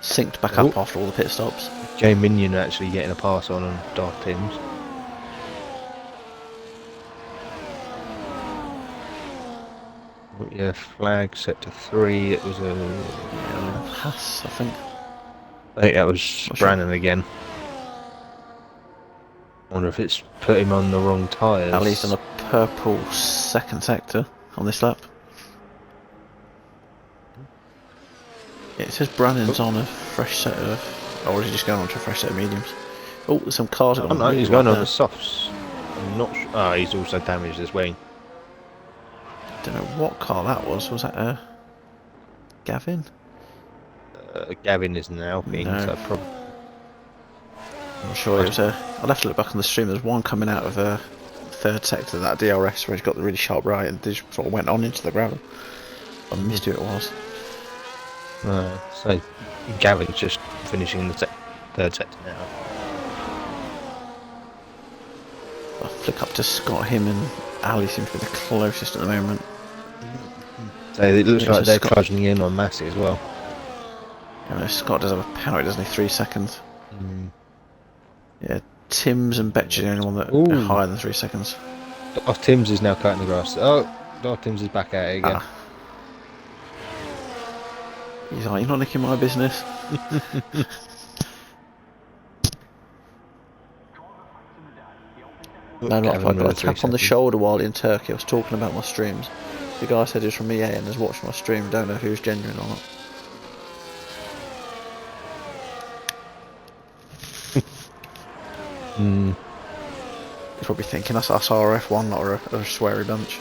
synced back up after all the pit stops. Jay Minion actually getting a pass on Dark Tim's. Yeah, flag set to 3. It was a Haas, I think. I think that was Brannon again. I wonder if it's put him on the wrong tyres. Ali's on a purple second sector on this lap. Yeah, it says Brannon's on a fresh set of... Or is he just going on to a fresh set of mediums? Oh, there's some cars going on. No, he's going on the softs. I'm not sure. Oh, he's also damaged his wing. Don't know what car that was. Was that Gavin? Gavin is an Alpine, so probably... I'm sure it was I'll have to look back on the stream. There's one coming out of a third sector, that DRS, where he's got the really sharp right and just sort of went on into the gravel. I missed who it was. So Gavin's just finishing the third sector now. I'll flick up to Scott. Him and Ali seem to be the closest at the moment. So it looks Yeah, like so they're Scott- trudging in on Massey as well. Yeah, no, Scott does have a penalty, doesn't he? 3 seconds. Mm. Yeah, Tim's and Betch are the only one that Ooh. are higher than 3 seconds. Darth Timms is now cutting the grass. Oh, Darth Timms is back at it again. Ah. He's like, you're not nicking my business. No, like, I got a tap on the shoulder while in Turkey. I was talking about my streams. The guy said he was from EA and has watched my stream. Don't know who's genuine or not. He's probably thinking that's us RRF1, not a sweary bunch.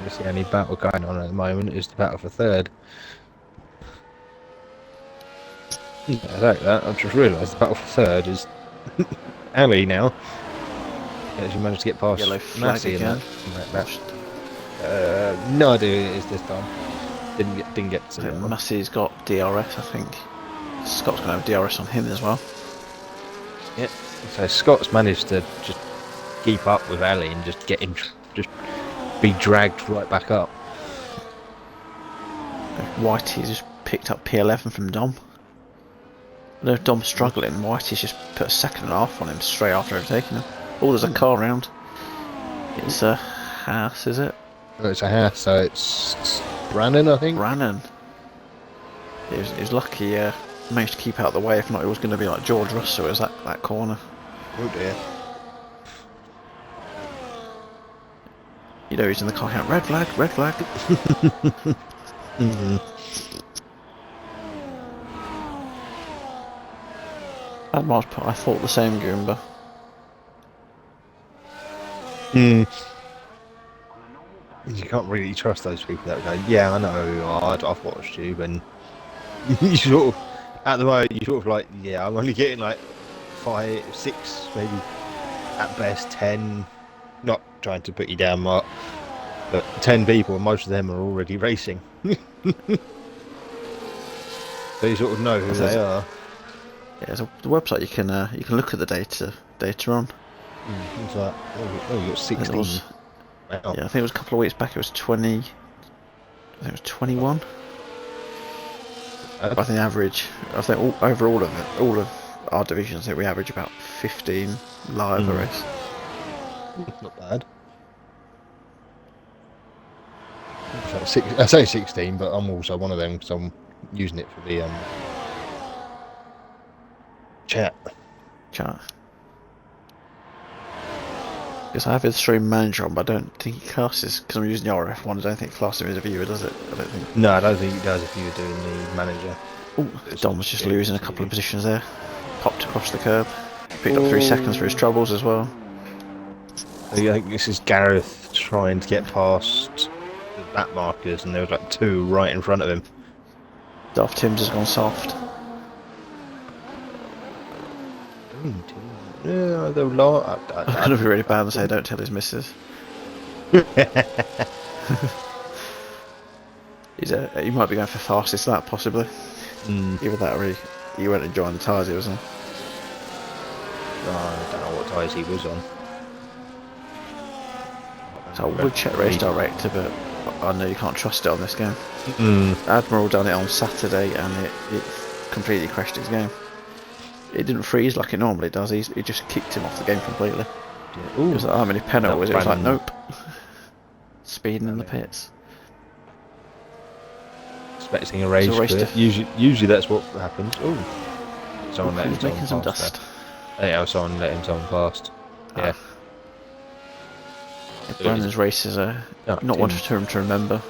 It's the only battle going on at the moment is the battle for third. I like that. I've just realised the battle for third is Ali now. Yeah, she managed to get past Yellow flag Massey in again. that. No idea who it is this time. Didn't get to that one. Massey's got DRS, I think. Scott's going to have DRS on him as well. Yeah. So Scott's managed to just keep up with Ali and just get him, just be dragged right back up. Whitey's just picked up P11 from Dom. No, Dom's struggling. Whitey's just put a second and a half on him straight after overtaking him. Oh, there's a car round. It's a house, is it? Oh, it's a house, so it's Brannon, I think. Brannon. He was lucky. Managed to keep out of the way. If not, it was going to be like George Russell. It was that corner. Oh dear. You know, he's in the car count. Red flag, red flag. I thought the same, Goomba. You can't really trust those people that go, yeah, I know, I've watched you, and you sort of, at the moment, you sort of like, yeah, I'm only getting like 5, 6, maybe at best 10, not trying to put you down, Mark, but 10 people, and most of them are already racing. So you sort of know who they are. Yeah, there's a website you can look at the data on. It's like, oh, you got 16. Wow. Yeah, I think it was a couple of weeks back. It was 20. I think it was 21. I think average. I think overall of all of our divisions, I think we average about 15 live a race. Not bad. I say 16, but I'm also one of them because I'm using it for the chat. Because I have a stream manager on, but I don't think he classes, because I'm using the RRF1, I don't think it classes him as a viewer, does it? I don't think. No, I don't think it does if you were doing the manager. Oh, Dom was just losing a couple of positions there. Popped across the curb. Picked up 3 seconds for his troubles as well. I think this is Gareth trying to get past the back markers, and there was like 2 right in front of him. Darth Timms has gone soft. Yeah, the lot. I'm going to be really bad and say don't tell his missus. He might be going for fastest lap, possibly. Either that or he went enjoying the tyres he was on. I don't know what tyres he was on. So I would check race director, but I know you can't trust it on this game. Admiral done it on Saturday and it completely crashed his game. It didn't freeze like it normally does. It just kicked him off the game completely. Yeah. It was like, how many penalties? It was like, nope. Speeding in the pits. Expecting a race, but usually that's what happens. Oh, someone let him making some dust. Yeah, someone let him past. Yeah. Brandon's races are not one for him to remember.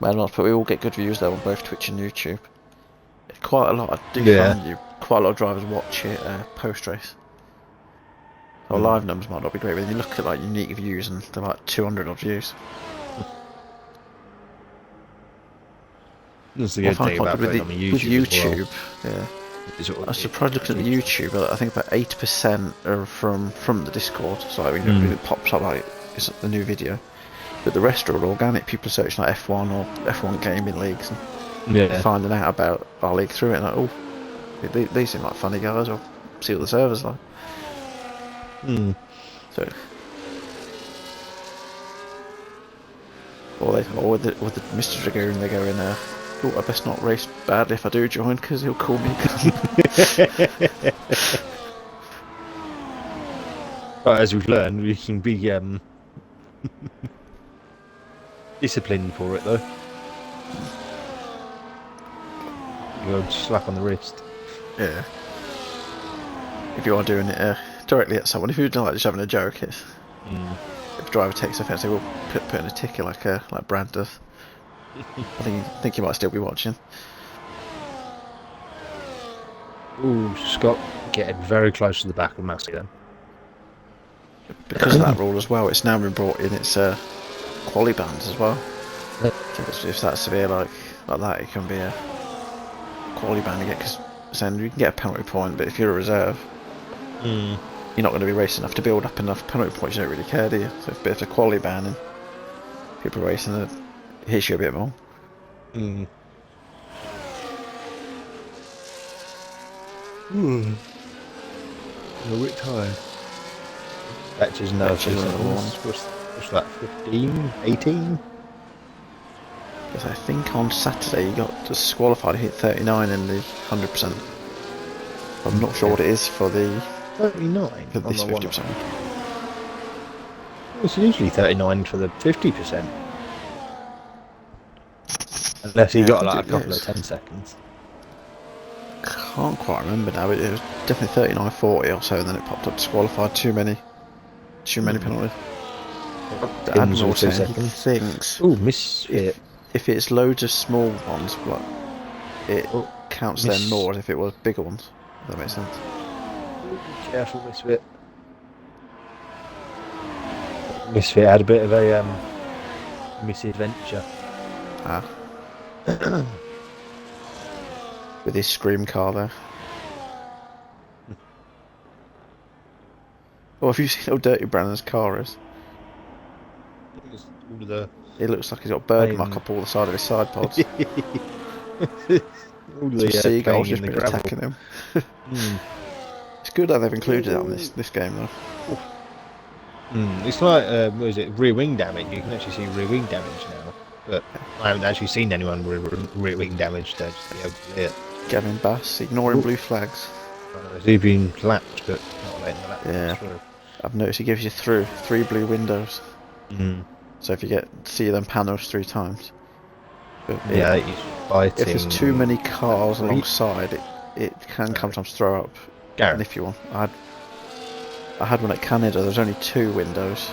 Well, not, but we all get good views though on both Twitch and YouTube. Quite a lot. I do find quite a lot of drivers watch it post race. Our live numbers might not be great, but you look at like unique views and they're like 200 odd views. That's the good thing about with YouTube. YouTube, yeah. I was surprised looking at the YouTube. I think about 80% are from the Discord. So I mean, it pops up like it's the new video. But the rest are all organic. People searching like F1 or F1 gaming leagues and finding out about our league through it. And like, oh, they seem like funny guys. I'll see what the server's like. So, or with the Mr. Dragoon, they go in there. Oh, I best not race badly if I do join, because he'll call me a gun. But as we've learned, we can be disciplined for it, though. You go slap on the wrist. Yeah. If you are doing it directly at someone, if you're like just having a joke, it's if the driver takes offence, they will put in a ticket like Brad does. I think you might still be watching. Ooh, Scott getting very close to the back of Massey then. Because of that rule as well, it's now been brought in. It's quali bans as well. If that's severe like that, it can be a quali ban again. Because then you can get a penalty point, but if you're a reserve, you're not going to be racing enough to build up enough penalty points. You don't really care, do you? So if it's a quali ban and people are racing, it hits you a bit more. I'm a bit tired. Batches now. What's that? 15, 18? Because I think on Saturday you got disqualified. Hit 39 in the 100%. I'm not sure what it is for the 39 for this 50%. It's usually 39 for the 50%. Unless you got like a couple of 10 seconds. Can't quite remember now. It was definitely 39.40 or so, and then it popped up disqualified. Too many penalties. Admiral also 2 seconds. Thinks. Ooh, miss it. If it's loads of small ones, like it counts then more as if it was bigger ones. If that makes sense. Careful, Misfit. Misfit had a bit of a misadventure. With his scream car there. Well, have you seen how dirty Brandon's car is? It looks like he's got bird muck up all the side of his side pods. All the seagulls just been attacking him. It's good that they've included that on this game though. It's like, what is it, rear wing damage. You can actually see rear wing damage now. But I haven't actually seen anyone with rear wing damage there, just to be able to see it. Gavin Bass, ignoring blue flags. He's been lapped, but not letting the lap Yeah. through. I've noticed he gives you three blue windows. So if you see them panels 3 times. But yeah, he's fighting. If there's too many cars alongside, it can sometimes throw up Gareth. an iffy one. I had one at Canada, there was only 2 windows.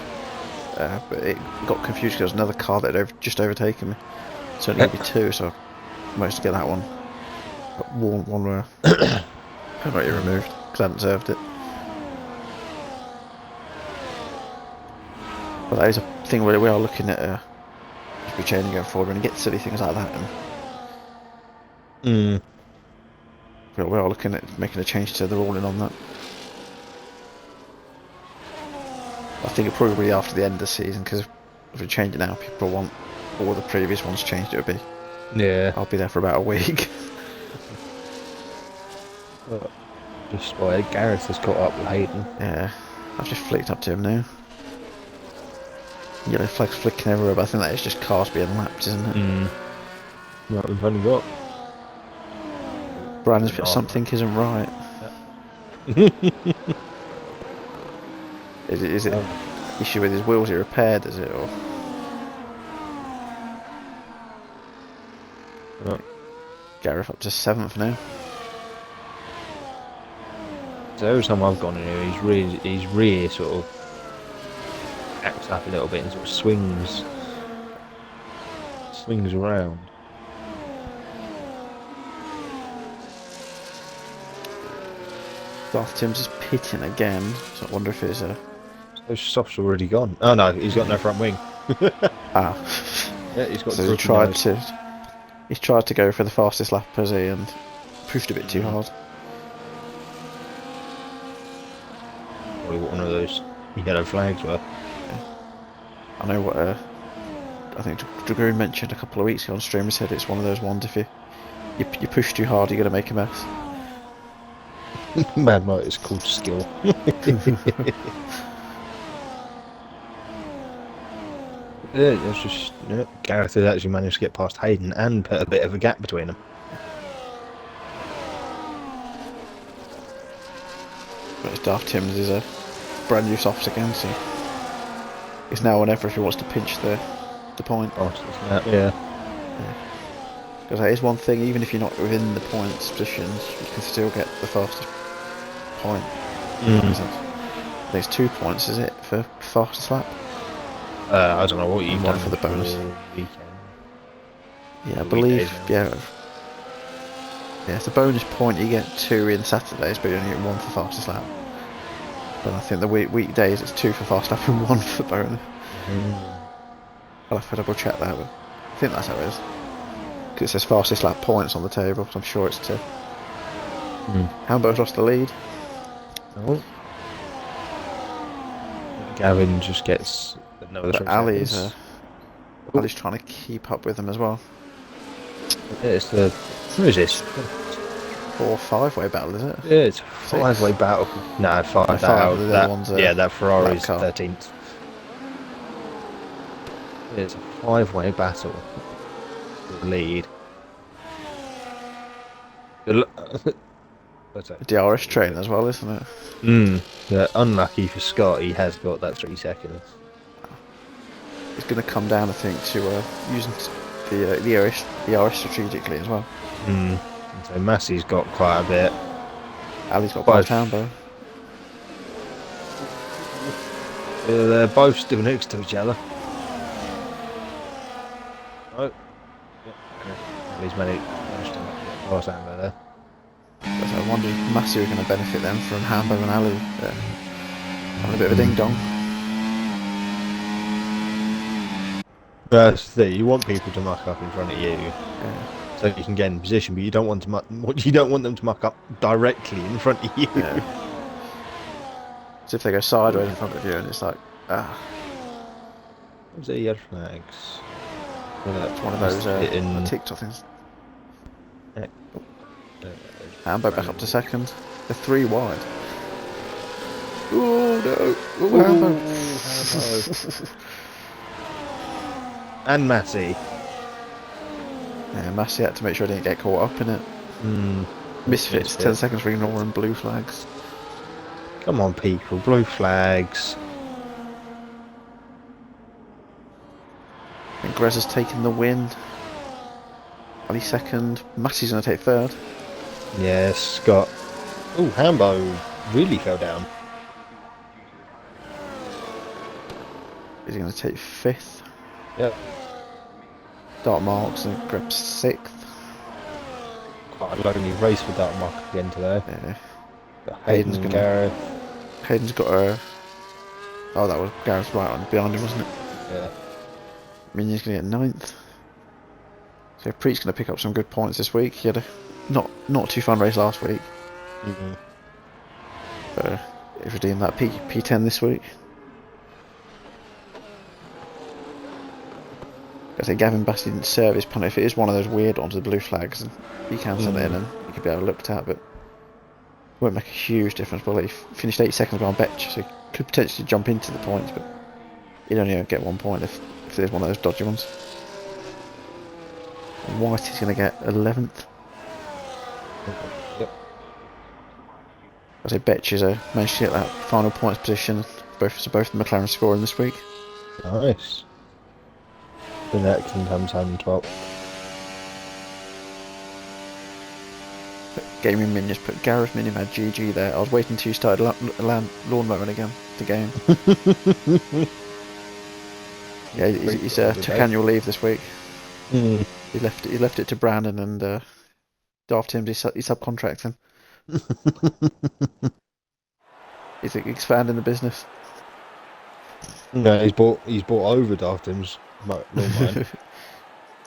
But it got confused because there was another car that had just overtaken me. So it only be 2, so I managed to get that one. But one where penalty removed because I hadn't served it. But that is a thing where we are looking at be changing going forward when you get silly things like that. And we are looking at making a change to the ruling on that. I think it probably be after the end of the season, because if we change it now, people want all the previous ones changed. It would be. Yeah. I'll be there for about a week. Just why Gareth has caught up with Hayden. Yeah, I've just flicked up to him now. Yellow flags flicking everywhere, but I think that is just cars being lapped, isn't it? Right, we've only got. Brandon's put something isn't right. Is it issue with his wheels he repaired, is it, or? Gareth up to 7th now. So every time I've gone in here, his rear sort of acts up a little bit and sort of swings around. Darth Timms is pitting again, so I wonder if it's a... Those softs already gone. Oh no, he's got no front wing. Yeah, he's got. So he's tried to go for the fastest lap, has he, and pushed a bit too hard. probably what one of those yellow flags were. I know what I think Dragoon mentioned a couple of weeks ago on stream. He said it's one of those ones if you push too hard, you're gonna make a mess. Man, right, it's called skill. Yeah, it's just Gareth has actually managed to get past Hayden and put a bit of a gap between them. But it's Daft Tim's is a brand new softs again, so it's now or never if he wants to pinch the point. Oh, yeah. Because that is one thing, even if you're not within the points positions, you can still get the fastest point. Mm. I think it's 2 points, is it, for fastest lap? I don't know what you've one done for the bonus. Weekend. Yeah, I The believe. weekdays now. Yeah, it's a bonus point. You get 2 in Saturdays, but you only get 1 for fastest lap. But I think the weekdays it's 2 for fast lap and 1 for bonus. I'll have to double check that, but I think that's how it is. Because it says fastest lap points on the table, so I'm sure it's 2. Hamburg's lost the lead. Oh. Gavin just gets another 3 But Ali's seconds. Ali's trying to keep up with them as well. Yeah, it's the... What is this? 4 5-way battle, is it? Yeah, it's a 5-way battle. No, 5. No, 5, the other one's yeah, that Ferrari's lap car. 13th. Yeah, it's a 5-way battle. The lead. What's that? DRS train as well, isn't it? Yeah, unlucky for Scott, he has got that 3 seconds. It's going to come down, I think, to using the RS strategically as well. So Massey's got quite a bit. Ali's got Both. past Hambo. They're both still next to each other. Oh. Yeah. He's managed to get past Hambo there. I wonder if Massey are going to benefit them from Hambo and Ali having a bit of a ding dong. That's the thing, you want people to muck up in front of you, so you can get in position, but you don't want them to muck up directly in front of you. Yeah. So if they go sideways in front of you, and it's like, What's the yellow flags? it's one of those TikTok things. Hambo back up to second. They're 3 wide. Oh no! Ooh, Hambo. And Massey. Yeah, Massey had to make sure he didn't get caught up in it. Misfits, 10 seconds for ignoring blue flags. Come on, people, blue flags. And Grez has taken the win. Ali second. Massey's going to take third. Yes, Scott. Oh, Hambo really fell down. Is he going to take fifth? Yep. Dark Marks and grabs sixth. Quite a lonely race with that mark again today. Yeah. Got Hayden's Hayden, gonna- Gareth. Hayden's got a. Oh, that was Gareth's right on behind him, wasn't it? Yeah. Minion's going to get ninth. So Preet's going to pick up some good points this week. He had a not too fun race last week. But he's redeemed that P10 this week. I say Gavin Bassey didn't serve his punt. If it is one of those weird ones with blue flags, and he can send it in and he could be overlooked at, but it won't make a huge difference. Well, he finished 8 seconds behind Betch, so he could potentially jump into the points, but he'd only get 1 point if there's one of those dodgy ones. And White is going to get 11th. Yep. I say Betch is managed to get that final points position. Both the McLaren scoring this week. Nice. The next one comes home 12th. Gaming Minions put Gareth Minion had GG there. I was waiting till you started lawn mowing again to game. Yeah, he's took annual leave this week. He left it to Brandon and Daft Tim's he's subcontracting. He's expanding the business. No, he's bought over Darting's lawn.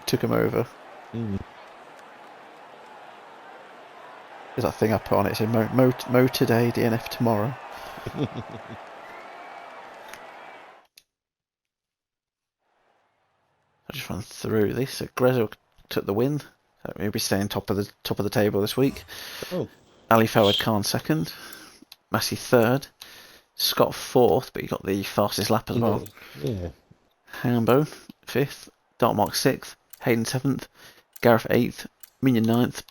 Took him over. There's that thing I put on it saying mow today, DNF tomorrow. I'll just run through this. So Grezzo took the win. So he'll be staying top of the table this week. Oh. Ali Fawad Khan second. Massey third. Scott fourth, but he got the fastest lap as well. Yeah. Hambo fifth. Dartmark sixth. Hayden seventh. Gareth eighth. Minion ninth.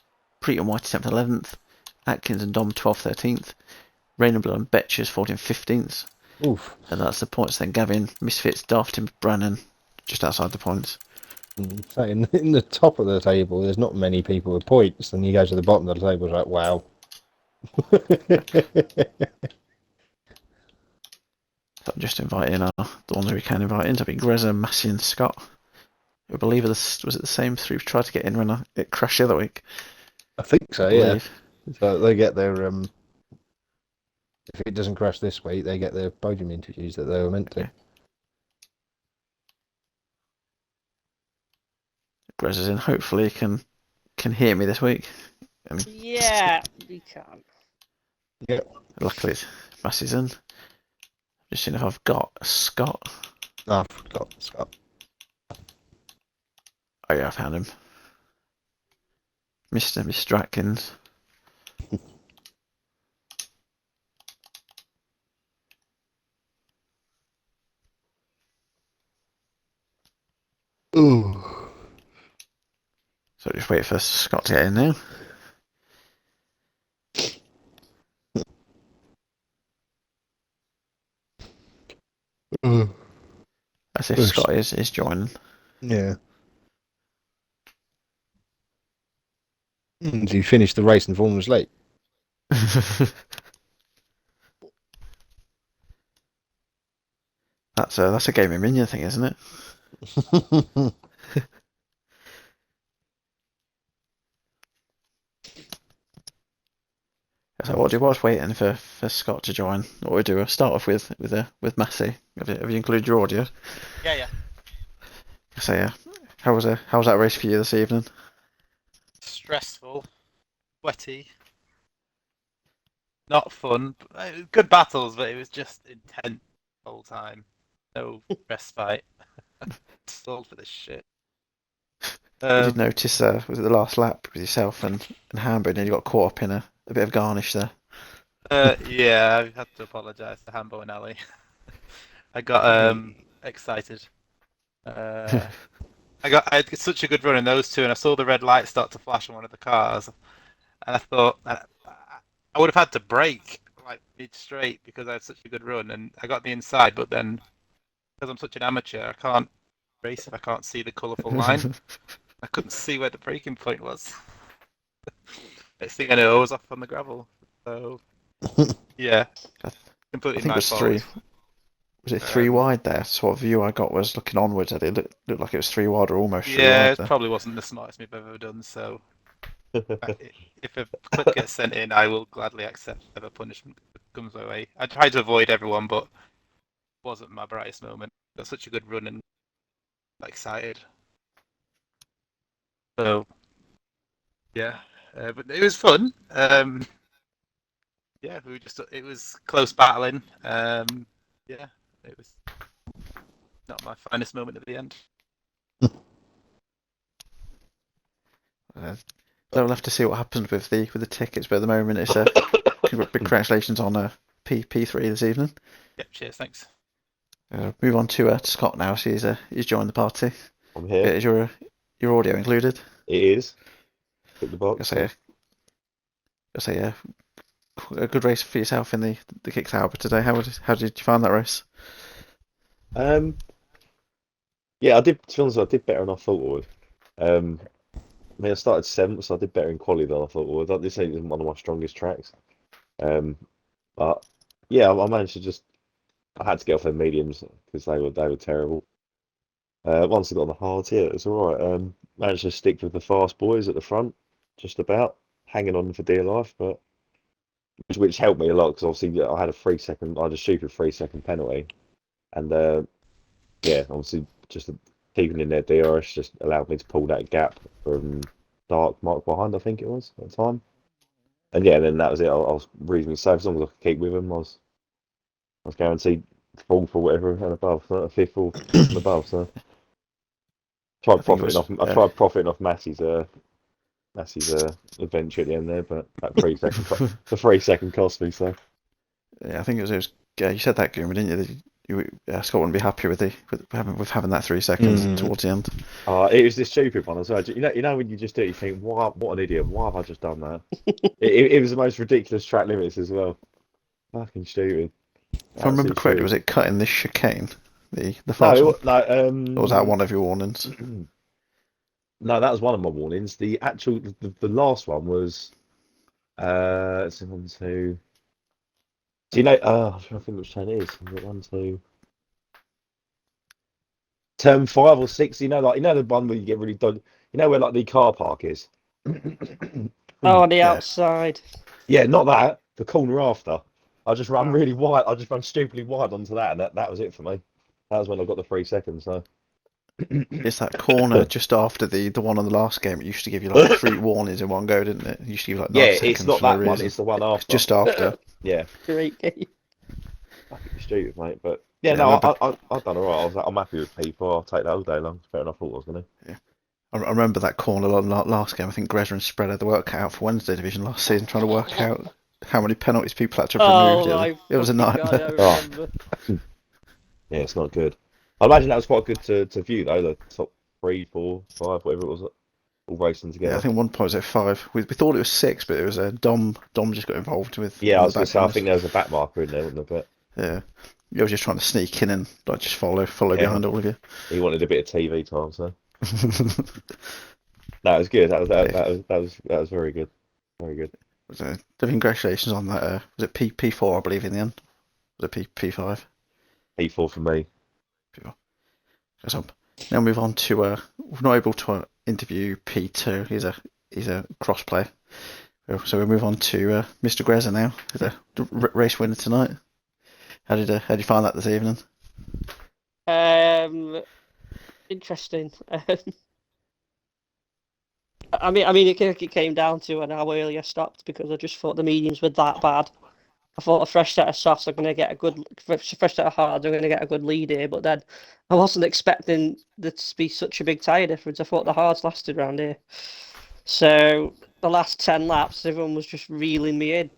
Preet and White 7th 11th. Atkins and Dom 12th 13th. Rainbow and Betchers 14th 15th. Oof. And that's the points then. Gavin, Misfits, Daft, Tim, Brannan, just outside the points. So in the top of the table, there's not many people with points. Then you go to the bottom of the table, it's like, wow. So I'm just inviting the ones who we can invite in. So it'll be Greza, Massey, and Scott. I believe was it the same three we tried to get in when it crashed the other week? I think so, I yeah. believe. So they get their if it doesn't crash this week, they get their podium interviews that they were meant to. Okay. Greza's in. Hopefully he can hear me this week. And Yeah, we can. Yeah. luckily Massey's in. Just seeing if I've got Scott. Oh, I forgot Scott. Oh yeah, I found him. Mr. Atkins. Ooh. So just wait for Scott to get in now. As if Scott is joining. Yeah. So you finished the race and Vaughan was late. That's a gaming minion thing, isn't it? So what do you watch waiting for Scott to join? What we do? We'll start off with Massey. Have you included your audio? Yeah. So yeah, how was that race for you this evening? Stressful, sweaty, not fun. Good battles, but it was just intense the whole time. No respite. Stalled for this shit. I did notice was it the last lap with yourself and Hambo, and you got caught up in a bit of garnish there. Yeah, I had to apologise to Hambo and Ali. I got excited. I had such a good run in those two, and I saw the red light start to flash on one of the cars, and I thought I would have had to brake like mid straight because I had such a good run, and I got the inside, but then because I'm such an amateur, I can't race if I can't see the colourful line. I couldn't see where the braking point was. Next thing I know, I was off on the gravel. So yeah, completely my fault. Was it three wide there? So what view I got was looking onwards at it. Looked like it was three wide or almost three Yeah, wide it there. probably wasn't the smartest move I've ever done. So if a clip gets sent in, I will gladly accept whatever punishment comes my way. I tried to avoid everyone, but it wasn't my brightest moment. Got such a good run and excited. So yeah, but it was fun. Yeah, it was close battling. Yeah, it was not my finest moment at the end. They'll have to see what happens with the tickets, but at the moment it's big congratulations on P3 this evening. Yep, cheers, thanks. Move on to Scott now. So he's joined the party. I'm here. Is your audio included? It is. Tick the box. I say a good race for yourself in the Kick Tower today. How did you find that race? Yeah, I did. To be honest, I did better than I thought I would. I mean, I started 7th, so I did better in quali than I thought I would. This ain't one of my strongest tracks. But yeah, I managed to just. I had to get off their mediums because they were terrible. Once I got on the hards, yeah, it was all right. Managed to stick with the fast boys at the front, just about hanging on for dear life, but which helped me a lot because obviously I had a stupid 3-second penalty, and yeah, obviously just keeping in their DRS just allowed me to pull that gap from Dark Mark behind, I think it was at the time. And yeah, then that was it. I was reasonably safe as long as I could keep with them. I was was guaranteed fourth or whatever and above, so fifth or fifth and above. So I think it was. I tried profiting off Massey's adventure at the end there, but that 3 second the 3 second cost me. So Yeah, I think it was. You said that, Gilman, didn't you? Scott wouldn't be happy with having that 3 seconds towards the end. it was this stupid one as well. You know when you just do it, you think, what an idiot! Why have I just done that? it was the most ridiculous track limits as well. Fucking stupid. If I remember correctly, was it cutting this chicane, the No, fast one? no. Or was that one of your warnings? No, that was one of my warnings. The actual, the last one was, it's one, two. Do you know? I'm trying to think which turn it is. Is it 1, 2? Turn 5 or 6. You know the one where you get really done. You know where like the car park is. Oh, on the Yeah. outside. Yeah, not that. The corner after. I just ran really wide. I just ran stupidly wide onto that, and that was it for me. That was when I got the 3 seconds. So. It's that corner just after the one on the last game. It used to give you like 3 warnings in one go, didn't it? It used to give you like 9 Yeah, seconds it's not for no that one. reason. It's the one It's after. just after. Yeah. Great game. Fucking stupid, mate. But yeah, Yeah, no, I I've done alright. I'm happy with people. I'll take that all day long. It's better than I thought I was gonna. I remember that corner last game. I think Grezza and Spread had the work cut out for Wednesday Division last season, trying to work out how many penalties people had to have removed. It was a nightmare. God, I remember. Yeah, it's not good. I imagine that was quite good to view though. The top 3, 4, 5, whatever it was, all racing together. Yeah, I think one point was at 5. We thought it was 6, but it was Dom just got involved with. Yeah, I one was of the gonna say. I backhanders. think there was a back marker in there, wasn't there? Yeah, you was just trying to sneak in and like just follow Yeah. behind all of you. He wanted a bit of TV time, so that was good. That was very good. Very good. So, congratulations on that. Was it P4, I believe, in the end? Was it P5? P4 for me. So now move on to we're not able to interview P2. He's a cross player. So we move on to Mr. Grezza now, the race winner tonight. How did you find that this evening? Interesting. I mean, it came down to an hour earlier stopped because I just thought the mediums were that bad. I thought a fresh set of softs are going to get a good, fresh set of hards are going to get a good lead here, but then I wasn't expecting there to be such a big tyre difference. I thought the hards lasted around here. So the last 10 laps, everyone was just reeling me in.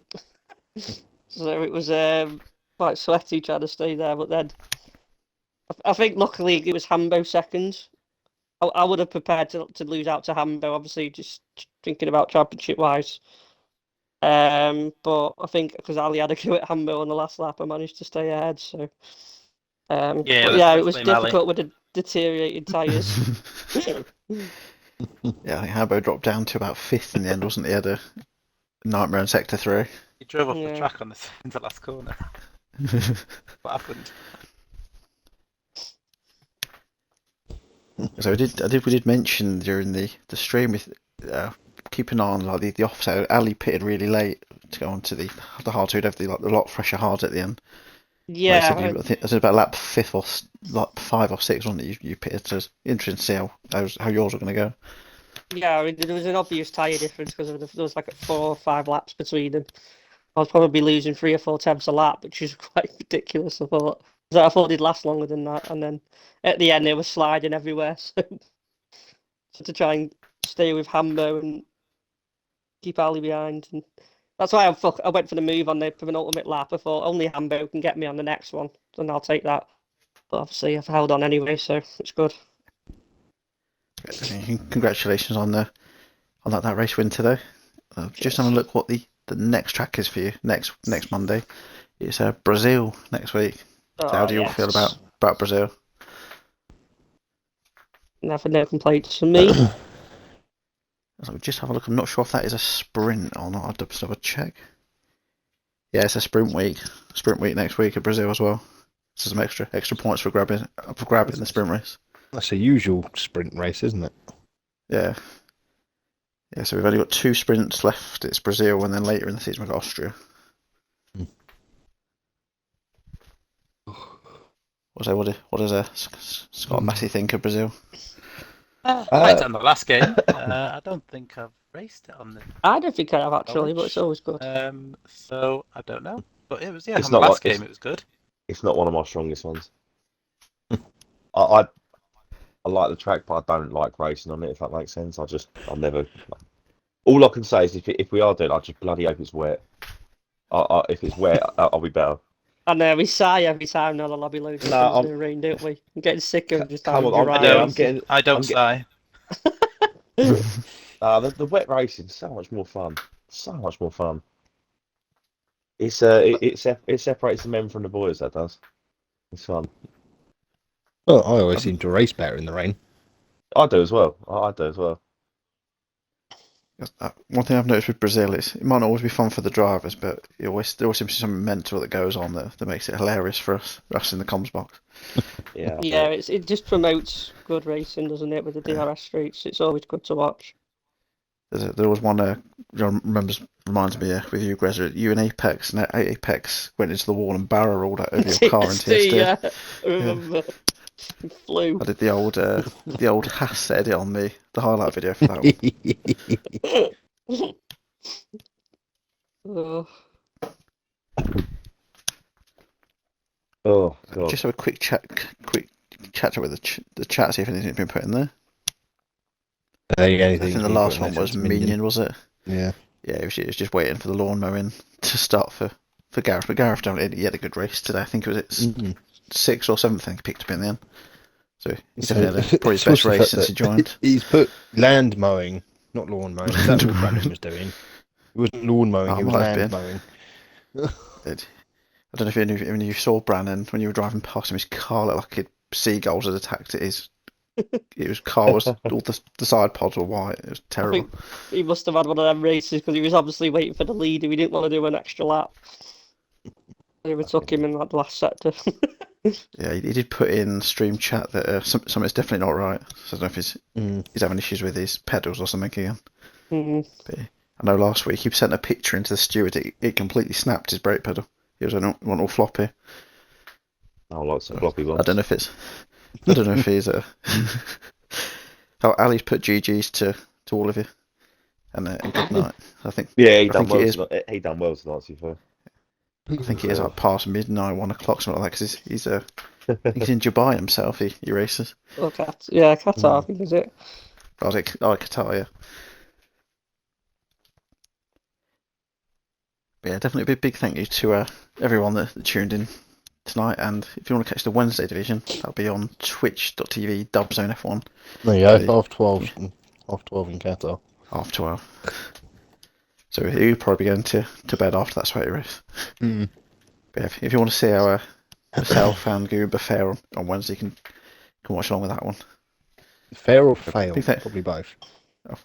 So it was quite sweaty trying to stay there, but then I think luckily it was Hambo second. I would have prepared to lose out to Hambo, obviously, just thinking about championship wise. But I think because Ali had a go at Hambo on the last lap, I managed to stay ahead. So, Yeah, but let's- yeah, it let's was blame Ali. difficult with the deteriorated tyres. Yeah, I think Hambo dropped down to about 5th in the end, wasn't he? He had a nightmare in sector 3. He drove off Yeah. the track on in the last corner. What happened? So we did mention during the stream with keeping an eye on like the offset. Ali pitted really late to go on to the hard, so he'd have the lot fresher hards at the end. Yeah, I think it was about lap 5th or like 5 or 6, wasn't it? You pitted. So it's interesting to see how yours were going to go. yeah. I mean, there was an obvious tyre difference because there was like 4 or 5 laps between them. I was probably losing 3 or 4 tenths a lap, which is quite ridiculous. I thought. So I thought it'd last longer than that, and then at the end it was sliding everywhere. So to try and stay with Hambo and keep Ali behind, and that's why I went for the move on the penultimate lap. I thought only Hambo can get me on the next one, and I'll take that. But obviously I've held on anyway, so it's good. Congratulations on that race win today. Just having a look what the next track is for you next Monday. It's Brazil next week. So how do you all feel about Brazil? Never no complaints from me. So just have a look. I'm not sure if that is a sprint or not. I'll just have a check. Yeah, it's a sprint week. Sprint week next week at Brazil as well. So some extra points for grabbing the sprint race. That's a usual sprint race, isn't it? Yeah. Yeah, so we've only got 2 sprints left. It's Brazil, and then later in the season we've got Austria. What does Scott Massey think of Brazil? I liked it on the last game. I don't think I've raced it on the. I don't think I have actually, but it's always good. So I don't know. But it was It's on the not last like- game it was good. it's not one of my strongest ones. I like the track, but I don't like racing on it. If that makes sense, I'll never. All I can say is if we are doing, I just bloody hope it's wet. If it's wet, I'll be better. And we sigh every time now the lobby loads No, comes in the rain, don't we? I'm getting sick of just come having on, dry I'm races. getting. I don't I'm sigh. the wet racing's so much more fun. So much more fun. It separates the men from the boys. That does. It's fun. Well, I always seem to race better in the rain. I do as well. I do as well. One thing I've noticed with Brazil is it might not always be fun for the drivers, but there always seems to be something mental that goes on that makes it hilarious for us in the comms box. Yeah. Yeah, it just promotes good racing, doesn't it? With the DRS streets, it's always good to watch. There was one reminds me with you, Grezza, you and Apex, and Apex went into the wall and barrel rolled out over your car in TSD. Yeah, I remember. He flew. I did the old Haas edit on the highlight video for that one. Oh. Oh God. Just have a quick chat up with the chat, see if anything's been put in there. I think the last one was Minion, was it? Yeah. Yeah, it was just waiting for the lawn mowing to start for Gareth. But Gareth he had a good race today. I think it was its 6th or 7th thing he picked up in the end. So he's definitely had probably his best race since he joined. He's put land mowing, not lawn mowing. That's what Brandon was doing. It wasn't lawn mowing, it was land mowing. I don't know if you saw Brandon when you were driving past him, his car looked like seagulls had attacked it. His car was all the side pods were white. It was terrible. I think he must have had one of them races because he was obviously waiting for the leader. He didn't want to do an extra lap. They took him in that last sector. Yeah, he did put in stream chat that something's definitely not right. So I don't know if he's having issues with his pedals or something again. But I know last week he sent a picture into the steward. It completely snapped his brake pedal. It was one all floppy. Oh, lots of floppy ones. I don't know if he's Oh, Ali's put GGs to all of you, and good night. I think. Yeah, he done well tonight. To be fair. I think he is like past midnight, 1 o'clock, something like that. Because he's in Dubai himself. He races. Oh, Qatar, I think is it? Qatar, yeah. But yeah, definitely a big thank you to everyone that tuned in tonight. And if you want to catch the Wednesday division, that'll be on twitch.tv dubzonef1. There you go, half 12 in Qatar. 12:30. So you'll probably be going to bed after that sweaty race. But yeah, if you want to see how myself and Goober fare on Wednesday, you can watch along with that one. Fair or fail? Probably both. Oh,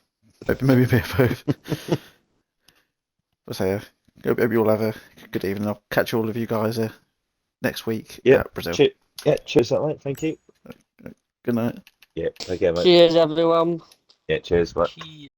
maybe a bit of both. But so hope you all have a good evening. I'll catch all of you guys next week at Brazil. Cheers, mate. Thank you. Good night. Yeah, take care, mate. Cheers, everyone. Yeah, cheers, mate.